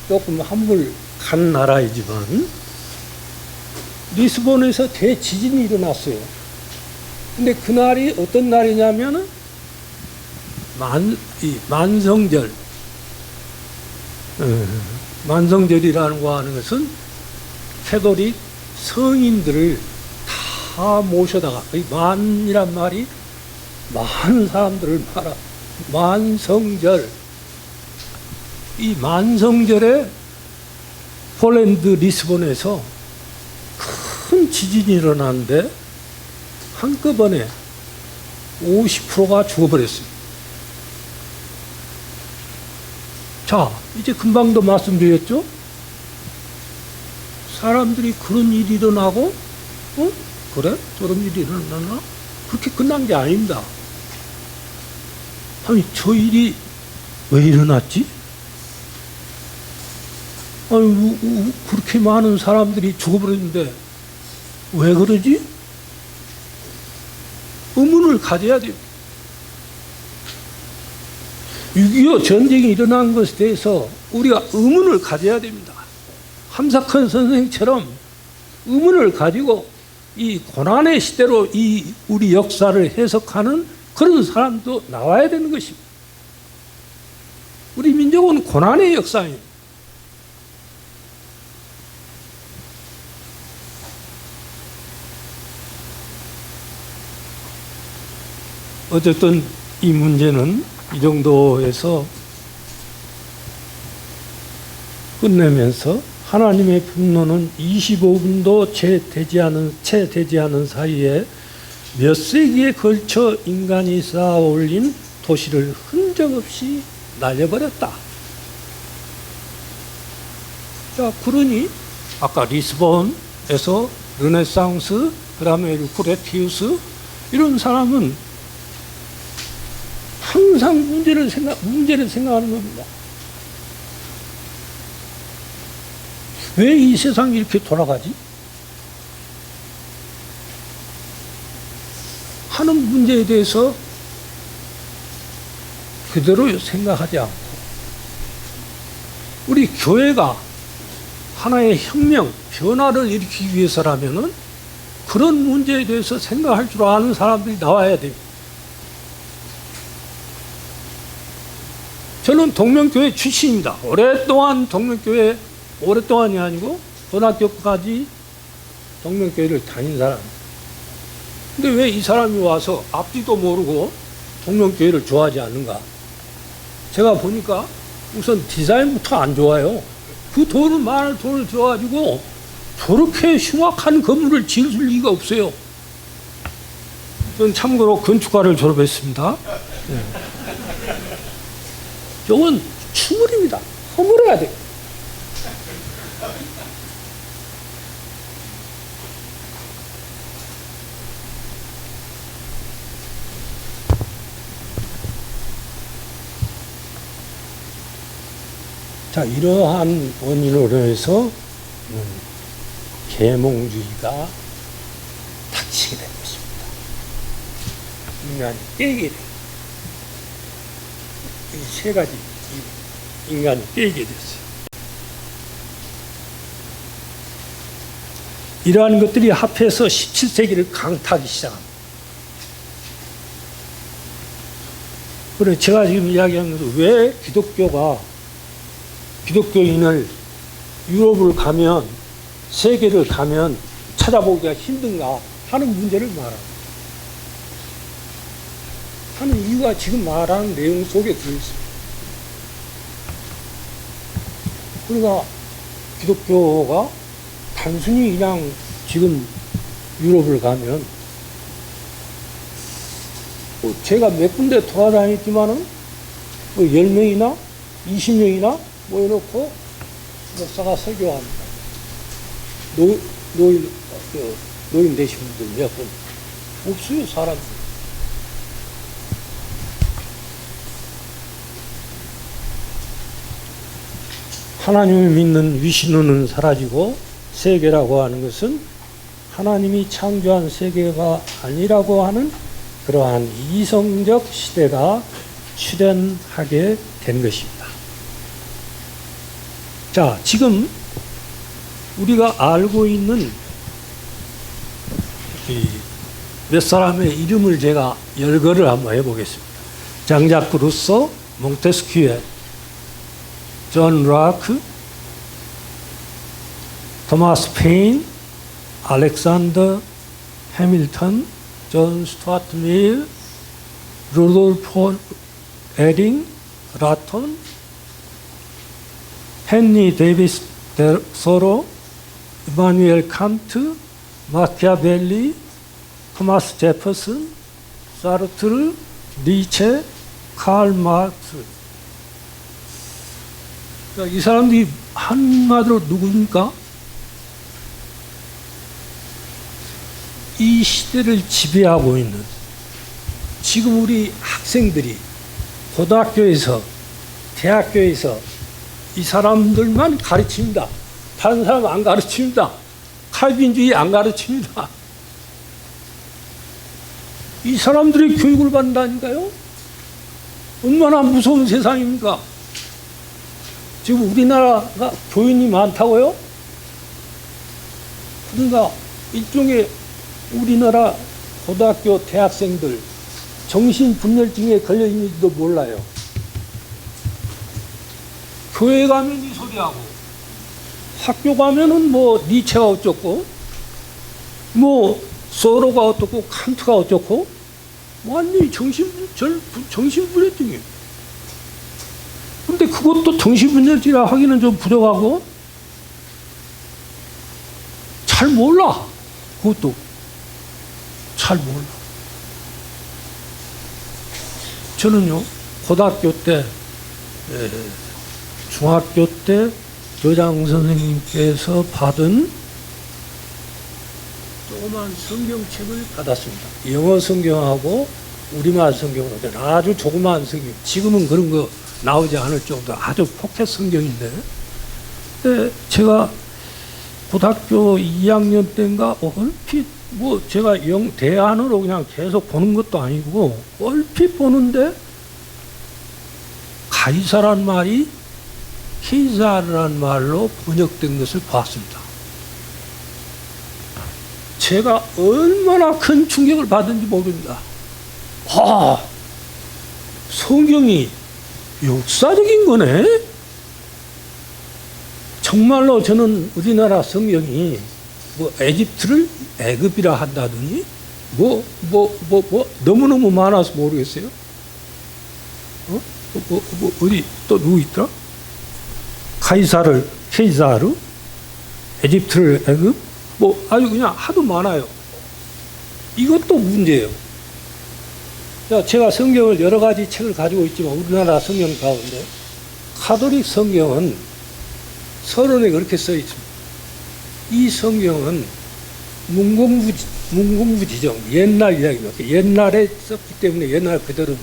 조금 한물 간 나라이지만 리스본에서 대지진이 일어났어요. 근데 그날이 어떤 날이냐면은 만성절, 만성절이라는 거 하는 것은 캐톨릭 성인들을 다 모셔다가, 이 만이란 말이 많은 사람들을 말하, 만성절. 이 만성절에 폴란드 리스본에서 큰 지진이 일어났는데 한꺼번에 50%가 죽어버렸습니다. 자, 이제 금방도 말씀드렸죠? 사람들이 그런 일이 일어나고, 그래? 저런 일이 일어나나? 그렇게 끝난 게 아닙니다. 아니, 저 일이 왜 일어났지? 아니, 그렇게 많은 사람들이 죽어버렸는데, 왜 그러지? 의문을 가져야 돼요. 6.25 전쟁이 일어난 것에 대해서 우리가 의문을 가져야 됩니다. 함사큰 선생처럼 의문을 가지고 이 고난의 시대로 이 우리 역사를 해석하는 그런 사람도 나와야 되는 것입니다. 우리 민족은 고난의 역사예요. 어쨌든 이 문제는 이 정도에서 끝내면서 하나님의 분노는 25분도 채 되지 않은 사이에 몇 세기에 걸쳐 인간이 쌓아 올린 도시를 흔적 없이 날려버렸다. 자, 그러니 아까 리스본에서 르네상스, 그 다음에 루크레티우스, 이런 사람은 항상 문제를 생각하는 겁니다. 왜 이 세상이 이렇게 돌아가지? 하는 문제에 대해서 그대로 생각하지 않고, 우리 교회가 하나의 혁명, 변화를 일으키기 위해서라면은 그런 문제에 대해서 생각할 줄 아는 사람들이 나와야 됩니다. 저는 동명교회 출신입니다. 오랫동안 오랫동안이 아니고 고등학교까지 동명교회를 다닌 사람. 근데 왜 이 사람이 와서 앞뒤도 모르고 동명교회를 좋아하지 않는가? 제가 보니까 우선 디자인부터 안 좋아요. 그 많은 돈을 들어가지고 저렇게 흉악한 건물을 지을 리가 없어요. 저는 참고로 건축과를 졸업했습니다. 네. 이건 추물입니다. 허물어야 돼요. 자, 이러한 원인으로 해서 계몽주의가 닥치게 된 것입니다. 인간이 깨게 된, 이 세 가지 인간이 깨게 됐어요. 이러한 것들이 합해서 17세기를 강타하기 시작합니다. 그래, 제가 지금 이야기하는 것은 왜 기독교인을 유럽을 가면, 세계를 가면 찾아보기가 힘든가 하는 문제를 말합니다. 하는 이유가 지금 말하는 내용 속에 들어있습니다. 그러니까 기독교가 단순히 그냥 지금 유럽을 가면, 제가 몇 군데 돌아다녔지만은 10명이나 20명이나 모여놓고 목사가 설교합니다. 노인 되신 분들 몇 분 없어요, 사람들. 하나님을 믿는 위신론은 사라지고 세계라고 하는 것은 하나님이 창조한 세계가 아니라고 하는 그러한 이성적 시대가 출현하게 된 것입니다. 자, 지금 우리가 알고 있는 몇 사람의 이름을 제가 열거를 한번 해보겠습니다. 장자크 루소, 몽테스키에, 존 라크, 토마스 페인, 알렉산더 해밀턴, 존 스튜어트 밀, 루돌프 에링, 라톤, 헨리 데이비스 소로, 이마누엘 칸트, 마키아벨리, 토마스 제퍼슨, 사르트르, 니체, 칼 마르크스. 그러니까 이 사람들이 한마디로 누구입니까? 이 시대를 지배하고 있는, 지금 우리 학생들이 고등학교에서, 대학교에서 이 사람들만 가르칩니다. 다른 사람 안 가르칩니다. 칼빈주의 안 가르칩니다. 이 사람들이 교육을 받는다니까요? 얼마나 무서운 세상입니까? 지금 우리나라가 교인이 많다고요? 그러니까 일종의 우리나라 고등학교 대학생들 정신분열증에 걸려 있는지도 몰라요. 교회 가면 이 소리하고, 학교 가면은 뭐 니체가 어쩌고, 뭐 소로가 어떻고, 칸트가 어쩌고, 완전히 정신분열증이에요. 근데 그것도 정신분열증이라 하기는 좀 부족하고, 잘 몰라. 그것도 잘 몰라. 저는요, 고등학교 때, 중학교 때 교장 선생님께서 받은 조그만 성경책을 받았습니다. 영어 성경하고 우리말 성경은 아주 조그만 성경. 지금은 그런 거 나오지 않을 정도 아주 포켓 성경인데, 제가 고등학교 2학년 때인가 얼핏 뭐 제가 대안으로 그냥 계속 보는 것도 아니고 얼핏 보는데 가이사란 말이 케이사르란 말로 번역된 것을 봤습니다. 제가 얼마나 큰 충격을 받은지 모릅니다. 성경이 역사적인 거네? 정말로 저는 우리나라 성경이 뭐 에집트를 애굽이라 한다더니 너무너무 많아서 모르겠어요. 어디 또 누구 있더라? 케이사르, 에집트를 애굽, 아주 그냥 하도 많아요. 이것도 문제예요. 제가 성경을 여러 가지 책을 가지고 있지만 우리나라 성경 가운데 가톨릭 성경은 서론에 그렇게 써 있습니다. 이 성경은 문공부 지정, 옛날 이야기입니다. 옛날에 썼기 때문에 옛날 그대로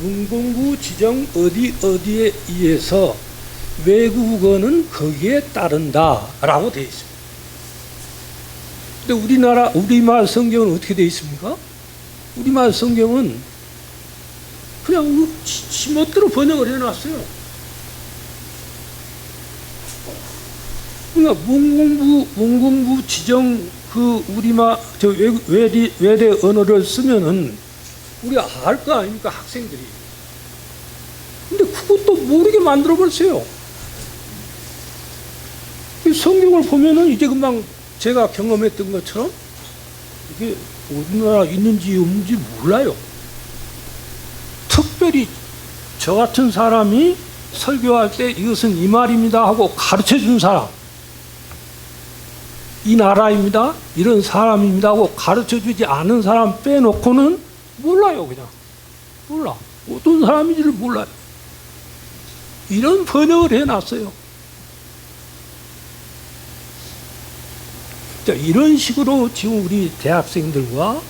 문공부 지정 어디에 의해서 외국어는 거기에 따른다라고 되어 있습니다. 근데 우리말 성경은 어떻게 되어 있습니까? 우리말 성경은 그냥 지멋대로 번역을 해놨어요. 그러니까 문공부 지정 외대 언어를 쓰면은 우리가 알 거 아닙니까, 학생들이. 근데 그것도 모르게 만들어버렸어요. 성경을 보면은 이제 금방 제가 경험했던 것처럼 이게 우리나라 있는지 없는지 몰라요. 특별히 저 같은 사람이 설교할 때 이것은 이 말입니다 하고 가르쳐 준 사람, 이 나라입니다, 이런 사람입니다 하고 가르쳐 주지 않은 사람 빼놓고는 몰라요. 그냥 몰라. 어떤 사람인지를 몰라요. 이런 번역을 해놨어요. 자, 이런 식으로 지금 우리 대학생들과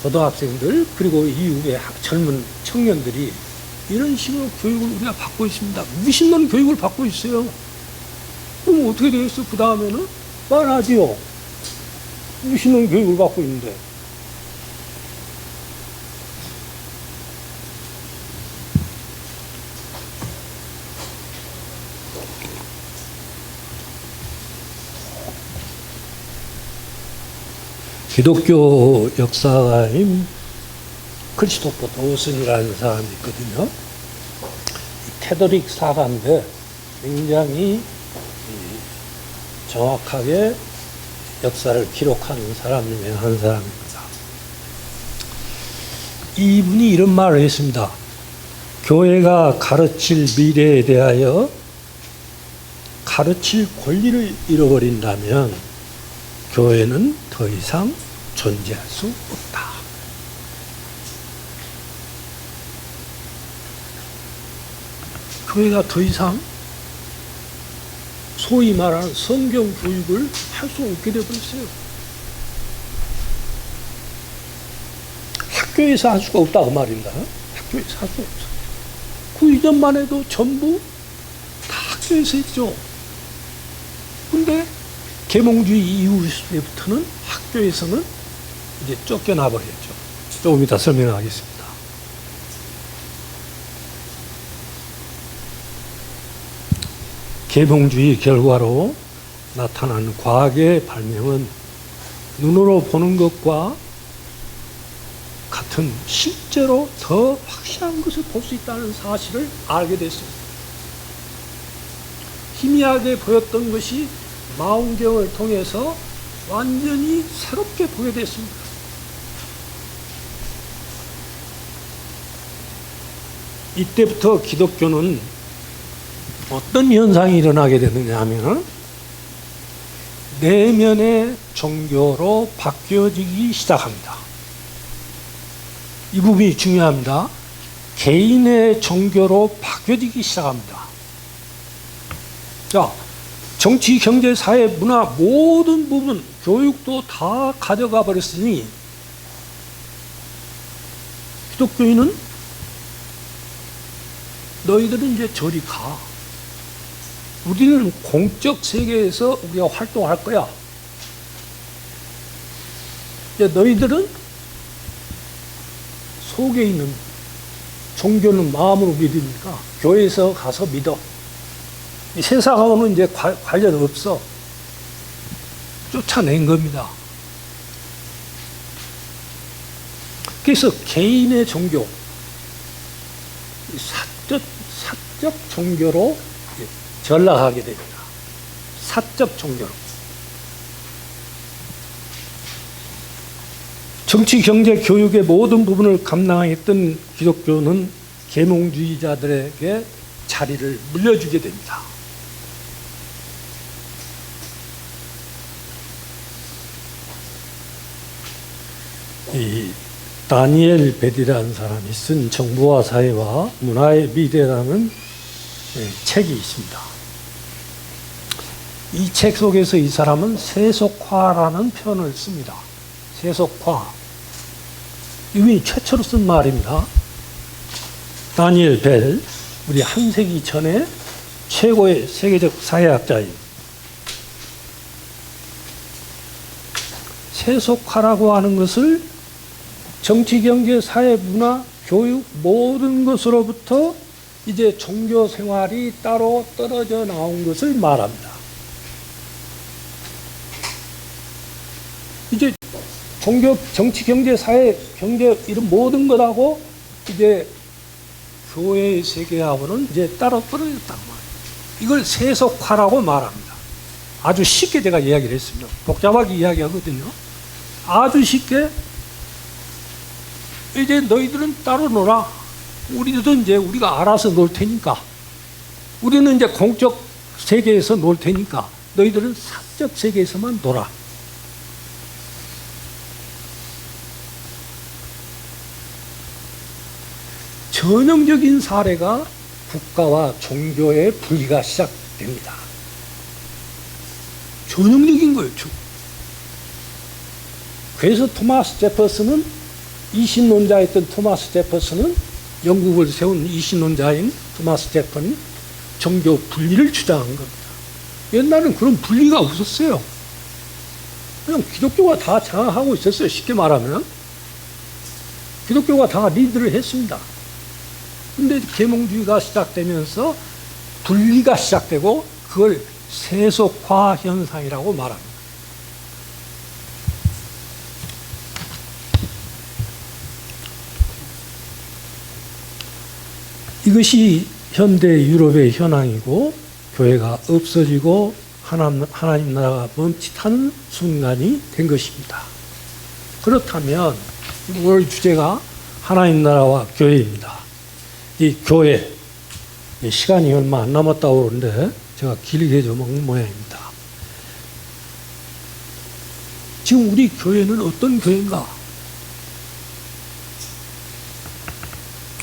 고등학생들 그리고 이후에 젊은 청년들이 이런 식으로 교육을 우리가 받고 있습니다. 무신론 교육을 받고 있어요. 그럼 어떻게 되겠어요? 그 다음에는 뻔하지요. 무신론 교육을 받고 있는데. 기독교 역사가인 크리스토퍼 도슨이라는 사람이 있거든요. 캐톨릭 사가인데 굉장히 정확하게 역사를 기록하는 사람 중에 한 사람입니다. 이분이 이런 말을 했습니다. 교회가 가르칠 미래에 대하여 가르칠 권리를 잃어버린다면 교회는 더 이상 존재할 수 없다. 교회가 더 이상 소위 말하는 성경 교육을 할 수 없게 되어버렸어요. 학교에서 할 수가 없다 그 말입니다. 학교에서 할 수 없어. 그 이전만 해도 전부 다 학교에서 했죠. 근데 계몽주의 이후부터는 학교에서는 이제 쫓겨나 버렸죠. 조금 이따 설명하겠습니다. 계몽주의 결과로 나타나는 과학의 발명은 눈으로 보는 것과 같은 실제로 더 확실한 것을 볼 수 있다는 사실을 알게 됐습니다. 희미하게 보였던 것이 망원경을 통해서 완전히 새롭게 보게 됐습니다. 이때부터 기독교는 어떤 현상이 일어나게 되느냐 하면 내면의 종교로 바뀌어지기 시작합니다. 이 부분이 중요합니다. 개인의 종교로 바뀌어지기 시작합니다. 자, 정치, 경제, 사회, 문화 모든 부분, 교육도 다 가져가 버렸으니 기독교인은 너희들은 이제 저리 가. 우리는 공적 세계에서 우리가 활동할 거야. 이제 너희들은 속에 있는 종교는 마음으로 믿으니까 교회에서 가서 믿어. 이 세상하고는 이제 관련 없어. 쫓아낸 겁니다. 그래서 개인의 종교, 사적 종교로 전락하게 됩니다. 사적 종교로. 정치, 경제, 교육의 모든 부분을 감당했던 기독교는 계몽주의자들에게 자리를 물려주게 됩니다. 이 다니엘 벨이라는 사람이 쓴 정부와 사회와 문화의 미래라는 책이 있습니다. 이 책 속에서 이 사람은 세속화라는 표현을 씁니다. 세속화. 이분이 최초로 쓴 말입니다. 다니엘 벨, 우리 한 세기 전에 최고의 세계적 사회학자입니다. 세속화라고 하는 것을 정치, 경제, 사회, 문화, 교육 모든 것으로부터 이제 종교 생활이 따로 떨어져 나온 것을 말합니다. 이제 종교, 정치, 경제, 사회, 경제 이런 모든 것하고 이제 교회의 세계하고는 이제 따로 떨어졌단 말이에요. 이걸 세속화라고 말합니다. 아주 쉽게 제가 이야기를 했습니다. 복잡하게 이야기하거든요. 아주 쉽게 이제 너희들은 따로 놀아. 우리들은 이제 우리가 알아서 놀 테니까. 우리는 이제 공적 세계에서 놀 테니까 너희들은 사적 세계에서만 놀아. 전형적인 사례가 국가와 종교의 분리가 시작됩니다. 전형적인 거예요. 그래서 토마스 제퍼슨은 이신론자였던 토마스 제퍼슨은 영국을 세운 이신론자인 토마스 제퍼슨이 종교 분리를 주장한 겁니다. 옛날에는 그런 분리가 없었어요. 그냥 기독교가 다 장악하고 있었어요. 쉽게 말하면 기독교가 다 리드를 했습니다. 근데 계몽주의가 시작되면서 분리가 시작되고 그걸 세속화 현상이라고 말합니다. 이것이 현대 유럽의 현황이고 교회가 없어지고 하나님 나라가 멈칫하는 순간이 된 것입니다. 그렇다면 오늘 주제가 하나님 나라와 교회입니다. 이 교회, 시간이 얼마 안 남았다고 그러는데 제가 길게 좀 먹는 모양입니다. 지금 우리 교회는 어떤 교회인가?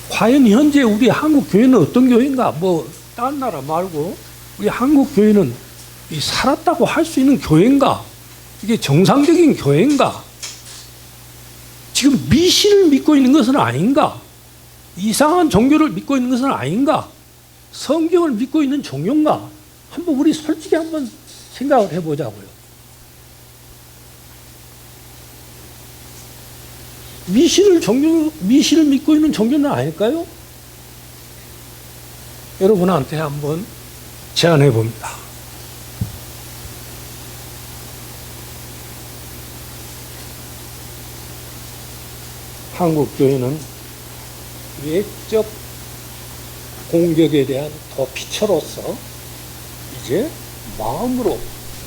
과연 현재 우리 한국 교회는 어떤 교회인가? 뭐 다른 나라 말고 우리 한국 교회는 살았다고 할 수 있는 교회인가? 이게 정상적인 교회인가? 지금 미신을 믿고 있는 것은 아닌가? 이상한 종교를 믿고 있는 것은 아닌가? 성경을 믿고 있는 종교인가? 한번 우리 솔직히 한번 생각을 해보자고요. 미신을 믿고 있는 종교는 아닐까요? 여러분한테 한번 제안해 봅니다. 한국 교회는 외적 공격에 대한 도피처로서 이제 마음으로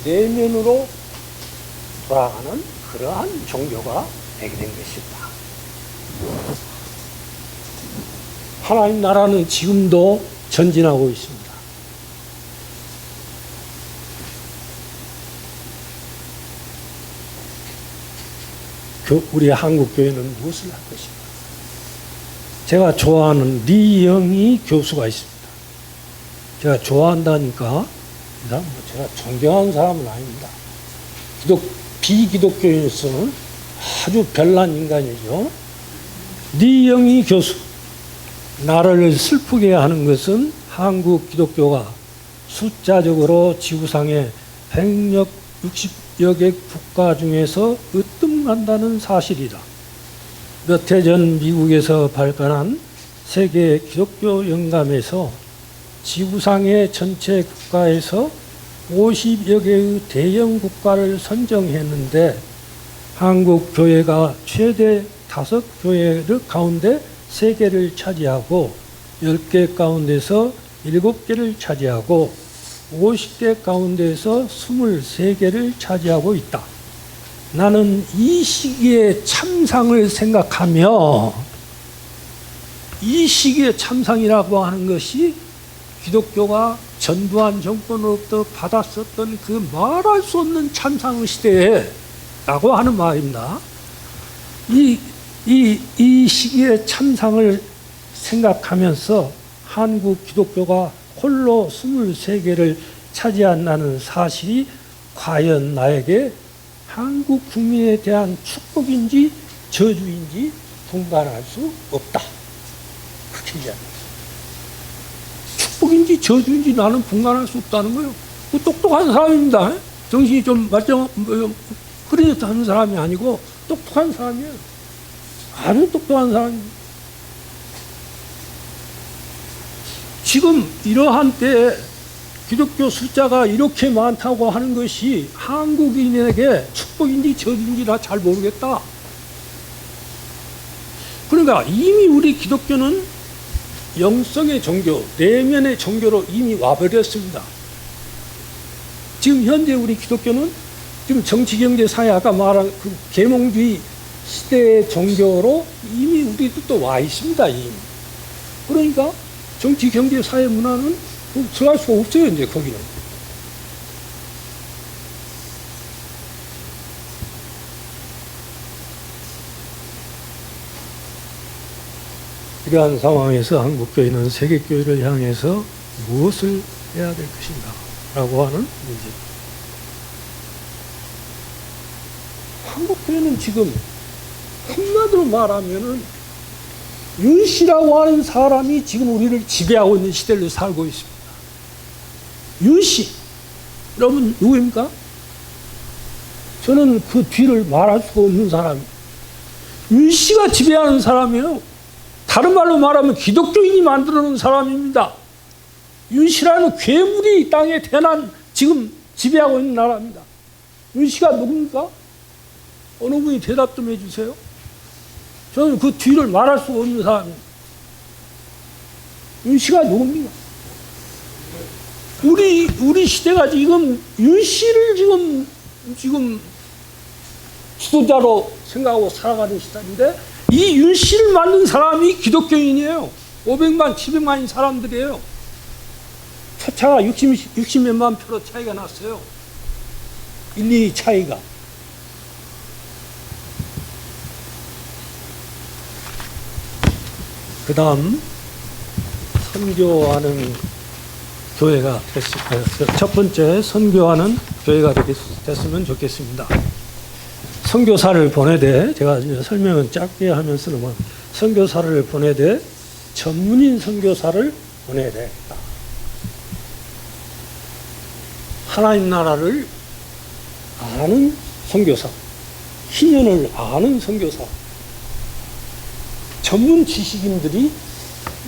내면으로 돌아가는 그러한 종교가 되게 된 것입니다. 하나님 나라는 지금도 전진하고 있습니다. 우리 한국 교회는 무엇을 할 것인가? 제가 좋아하는 리영희 교수가 있습니다. 제가 좋아한다니까 이 사람 제가 존경하는 사람은 아닙니다. 비기독교인으로서는 아주 별난 인간이죠. 리영희 교수. 나라를 슬프게 하는 것은 한국 기독교가 숫자적으로 지구상의 160여 개 국가 중에서 으뜸한다는 사실이다. 몇 해 전 미국에서 발간한 세계 기독교 영감에서 지구상의 전체 국가에서 50여 개의 대형 국가를 선정했는데 한국 교회가 최대 5교회 가운데 3개를 차지하고 10개 가운데서 7개를 차지하고 50개 가운데서 23개를 차지하고 있다. 나는 이 시기의 참상을 생각하며 이 시기의 참상이라고 하는 것이 기독교가 전두환 정권으로부터 받았었던 그 말할 수 없는 참상 시대라고 하는 말입니다. 이 시기의 참상을 생각하면서 한국 기독교가 홀로 23개를 차지한다는 사실이 과연 나에게 한국 국민에 대한 축복인지 저주인지 분간할 수 없다. 그렇게 이야기합니다. 축복인지 저주인지 나는 분간할 수 없다는 거예요. 그 똑똑한 사람입니다. 정신이 좀 흐려졌다는 사람이 아니고 똑똑한 사람이에요. 아주 똑똑한 사람입니다. 지금 이러한 때에 기독교 숫자가 이렇게 많다고 하는 것이 한국인에게 축복인지 저주인지 나 잘 모르겠다. 그러니까 이미 우리 기독교는 영성의 종교, 내면의 종교로 이미 와버렸습니다. 지금 현재 우리 기독교는 지금 정치, 경제, 사회 아까 말한 그 계몽주의 시대의 종교로 이미 우리도 또 와 있습니다. 이미. 그러니까 정치, 경제, 사회, 문화는 들어갈 수가 없어요. 이제 거기는. 이러한 상황에서 한국교회는 세계교회를 향해서 무엇을 해야 될 것인가 라고 하는 문제. 한국교회는 지금 한마디로 말하면은 윤씨라고 하는 사람이 지금 우리를 지배하고 있는 시대를 살고 있습니다. 윤씨. 여러분 누구입니까? 저는 그 뒤를 말할 수가 없는 사람이에요. 윤씨가 지배하는 사람이에요. 다른 말로 말하면 기독교인이 만들어 놓은 사람입니다. 윤씨라는 괴물이 이 땅에 대난 지금 지배하고 있는 나라입니다. 윤씨가 누굽니까? 어느 분이 대답 좀 해주세요. 저는 그 뒤를 말할 수가 없는 사람입니다. 윤씨가 누굽니까? 우리 시대가 지금 윤씨를 지금 지도자로 생각하고 살아가는 시대인데 이 윤씨를 만든 사람이 기독교인이에요. 500만, 700만인 사람들이에요. 표차가 60몇만 표로 차이가 났어요. 1, 2 차이가. 그 다음 선교하는 교회가 첫 번째 선교하는 교회가 됐으면 좋겠습니다. 선교사를 보내되 제가 설명은 짧게 하면서는 선교사를 보내되 전문인 선교사를 보내야 되겠다. 하나님 나라를 아는 선교사, 희년을 아는 선교사, 전문 지식인들이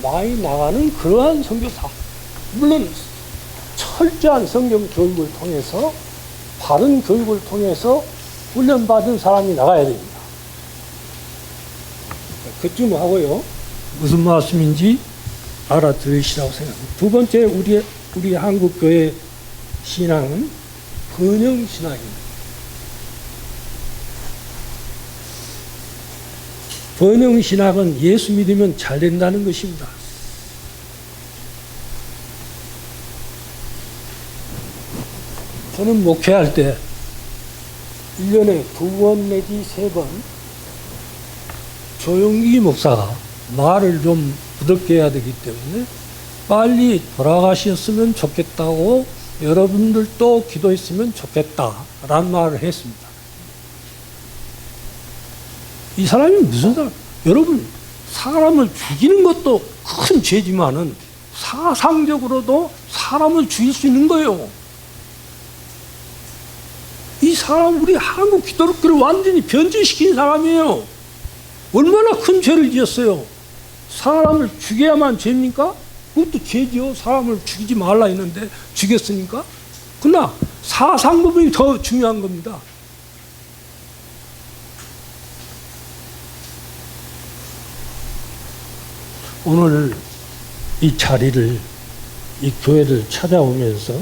많이 나가는 그러한 선교사. 물론 철저한 성경 교육을 통해서 바른 교육을 통해서 훈련받은 사람이 나가야 됩니다. 그쯤 하고요. 무슨 말씀인지 알아들으시라고 생각합니다. 두 번째 우리 한국교회 신앙은 번영신앙입니다. 번영신학은 예수 믿으면 잘 된다는 것입니다. 저는 목회할 때 1년에 2번 내지 3번 조용기 목사가 말을 좀 부드럽게 해야 되기 때문에 빨리 돌아가셨으면 좋겠다고 여러분들도 기도했으면 좋겠다라는 말을 했습니다. 이 사람이 무슨 사람? 여러분, 사람을 죽이는 것도 큰 죄지만은 사상적으로도 사람을 죽일 수 있는 거예요. 이 사람 우리 한국 기독교를 완전히 변질시킨 사람이에요. 얼마나 큰 죄를 지었어요. 사람을 죽여야만 죄입니까? 그것도 죄지요. 사람을 죽이지 말라 했는데 죽였으니까. 그러나 사상 부분이 더 중요한 겁니다. 오늘 이 자리를, 이 교회를 찾아오면서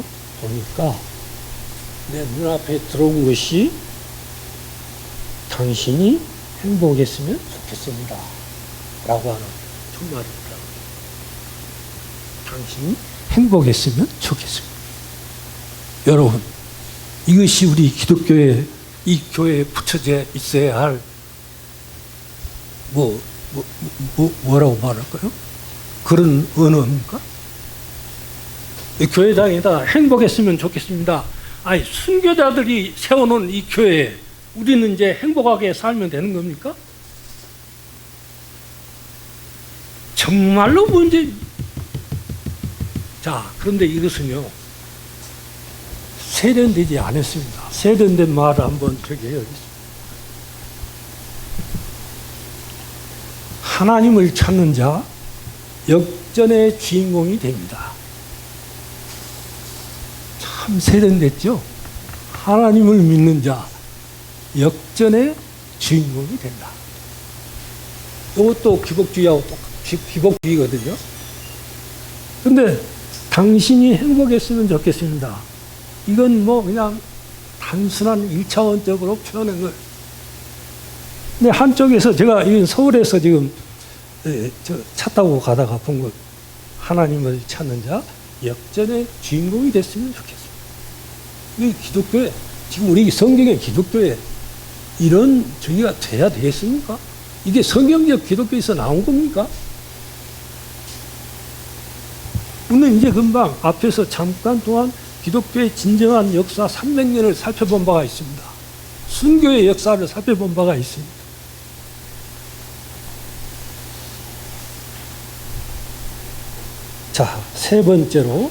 보니까 내 눈앞에 들어온 것이 당신이 행복했으면 좋겠습니다 라고 하는 정말입니다. 당신이 행복했으면 좋겠습니다. 여러분, 이것이 우리 기독교의, 이 교회에 붙여져 있어야 할 뭐라고 말할까요? 그런 언어입니까? 교회당에다 행복했으면 좋겠습니다. 아니, 순교자들이 세워놓은 이 교회에 우리는 이제 행복하게 살면 되는 겁니까? 정말로 문제. 자, 그런데 이것은요, 세련되지 않았습니다. 세련된 말을 한번 저기 해야겠습니다. 하나님을 찾는 자, 역전의 주인공이 됩니다. 참 세련됐죠? 하나님을 믿는 자, 역전의 주인공이 된다. 이것도 기복주의하고 기복주의거든요. 근데 당신이 행복했으면 좋겠습니다. 이건 뭐 그냥 단순한 1차원적으로 표현한 거예요. 근데 한쪽에서 제가 이건 서울에서 지금 차 타고 가다가 본 것, 하나님을 찾는 자, 역전의 주인공이 됐으면 좋겠습니다. 이 기독교에, 지금 우리 성경의 기독교에 이런 정의가 돼야 되겠습니까? 이게 성경적 기독교에서 나온 겁니까? 우리는 이제 금방 앞에서 잠깐 동안 기독교의 진정한 역사 300년을 살펴본 바가 있습니다. 순교의 역사를 살펴본 바가 있습니다. 자, 세 번째로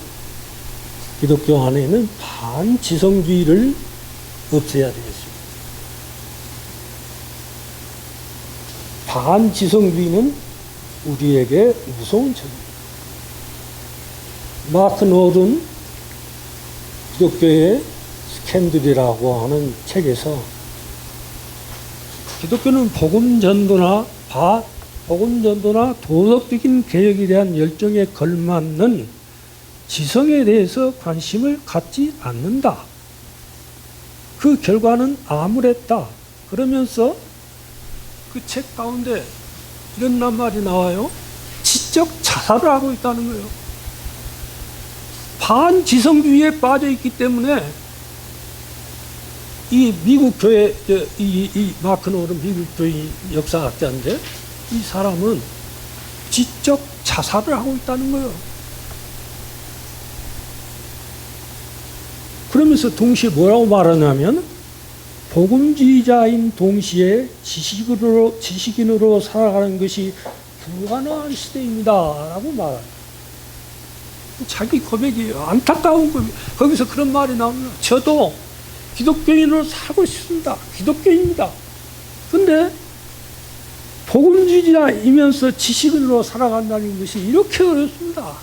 기독교 안에는 반지성주의를 없애야 되겠습니다. 반지성주의는 우리에게 무서운 책입니다. 마크 노른 기독교의 스캔들이라고 하는 책에서 기독교는 복음 전도나 도덕적인 개혁에 대한 열정에 걸맞는 지성에 대해서 관심을 갖지 않는다. 그 결과는 암울했다. 그러면서 그 책 가운데 이런 말이 나와요. 지적 자살을 하고 있다는 거예요. 반지성주의에 빠져 있기 때문에 이 미국 교회, 이 마크 노른 미국 교회 역사학자인데 이 사람은 지적 자살을 하고 있다는 거예요. 그러면서 동시에 뭐라고 말하냐면 복음주의자인 동시에 지식인으로 살아가는 것이 불가능한 시대입니다 라고 말해요. 자기 고백이에요. 안타까운 고백. 거기서 그런 말이 나옵니다. 저도 기독교인으로 살고 싶습니다. 기독교인입니다. 근데 복음주의자이면서 지식인으로 살아간다는 것이 이렇게 어렵습니다.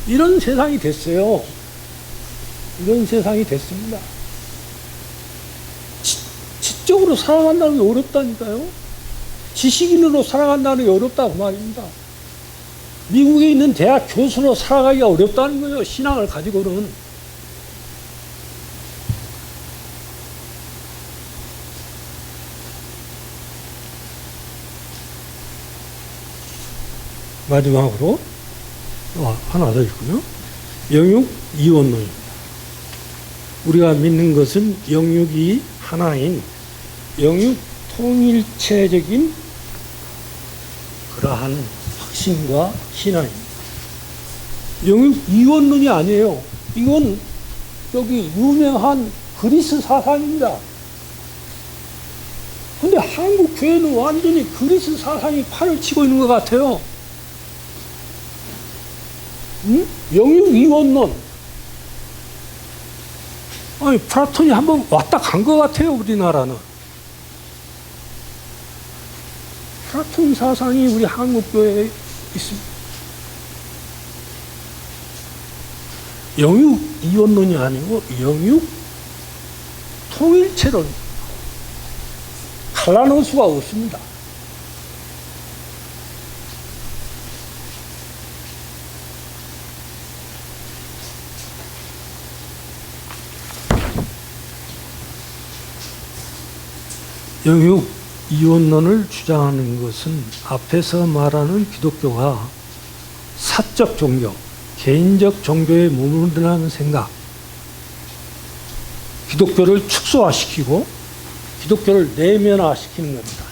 이런 세상이 됐어요. 이런 세상이 됐습니다. 지적으로 살아간다는 게 어렵다니까요. 지식인으로 살아간다는 게 어렵다고 말입니다. 미국에 있는 대학 교수로 살아가기가 어렵다는 거예요. 신앙을 가지고는. 마지막으로 하나 더 있고요. 영육 이원론입니다. 우리가 믿는 것은 영육이 하나인 영육 통일체적인 그러한 확신과 신앙입니다. 영육 이원론이 아니에요. 이건 여기 유명한 그리스 사상입니다. 근데 한국 교회는 완전히 그리스 사상이 판을 치고 있는 것 같아요. 응? 영육 이원론. 아니, 플라톤이 한번 왔다 간 것 같아요, 우리나라는. 플라톤 사상이 우리 한국 교회에 있습니다. 영육 이원론이 아니고 영육 통일체론. 갈라놓을 수가 없습니다. 영육 이원론을 주장하는 것은 앞에서 말하는 기독교가 사적 종교, 개인적 종교에 머무르는 생각, 기독교를 축소화시키고 기독교를 내면화시키는 겁니다.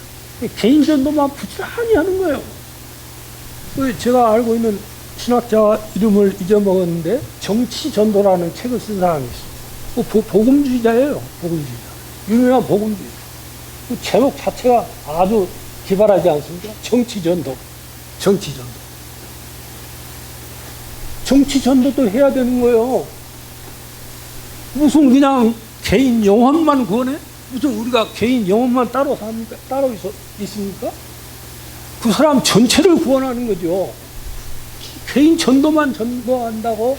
개인 전도만 부지런히 하는 거예요. 제가 알고 있는 신학자 이름을 잊어먹었는데 정치 전도라는 책을 쓴 사람이 있어요. 복음주의자예요. 복음주의자. 유명한 복음주의자. 그 제목 자체가 아주 기발하지 않습니까? 정치전도. 정치전도. 정치전도도 해야 되는 거예요. 무슨 그냥 개인 영혼만 구원해? 무슨 우리가 개인 영혼만 따로 삽니까? 따로 있습니까? 그 사람 전체를 구원하는 거죠. 개인 전도만 전도한다고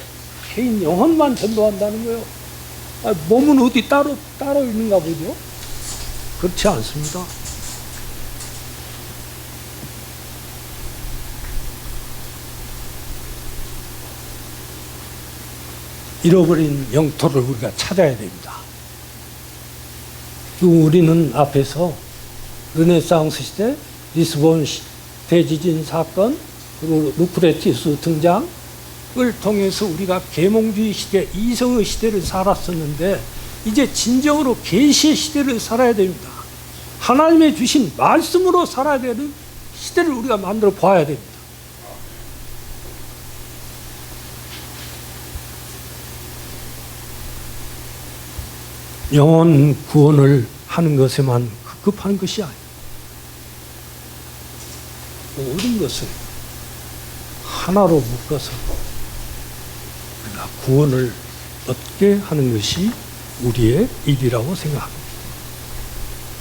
개인 영혼만 전도한다는 거예요. 몸은 어디 따로 있는가 보죠? 그렇지 않습니다. 잃어버린 영토를 우리가 찾아야 됩니다. 우리는 앞에서 르네상스 시대, 리스본 대지진 사건, 그리고 루크레티스 등장을 통해서 우리가 계몽주의 시대, 이성의 시대를 살았었는데 이제 진정으로 계시의 시대를 살아야 됩니다. 하나님의 주신 말씀으로 살아야 되는 시대를 우리가 만들어 봐야 됩니다. 영혼 구원을 하는 것에만 급급한 것이 아니에요. 모든 것을 하나로 묶어서 우리가 구원을 얻게 하는 것이 우리의 일이라고 생각합니다.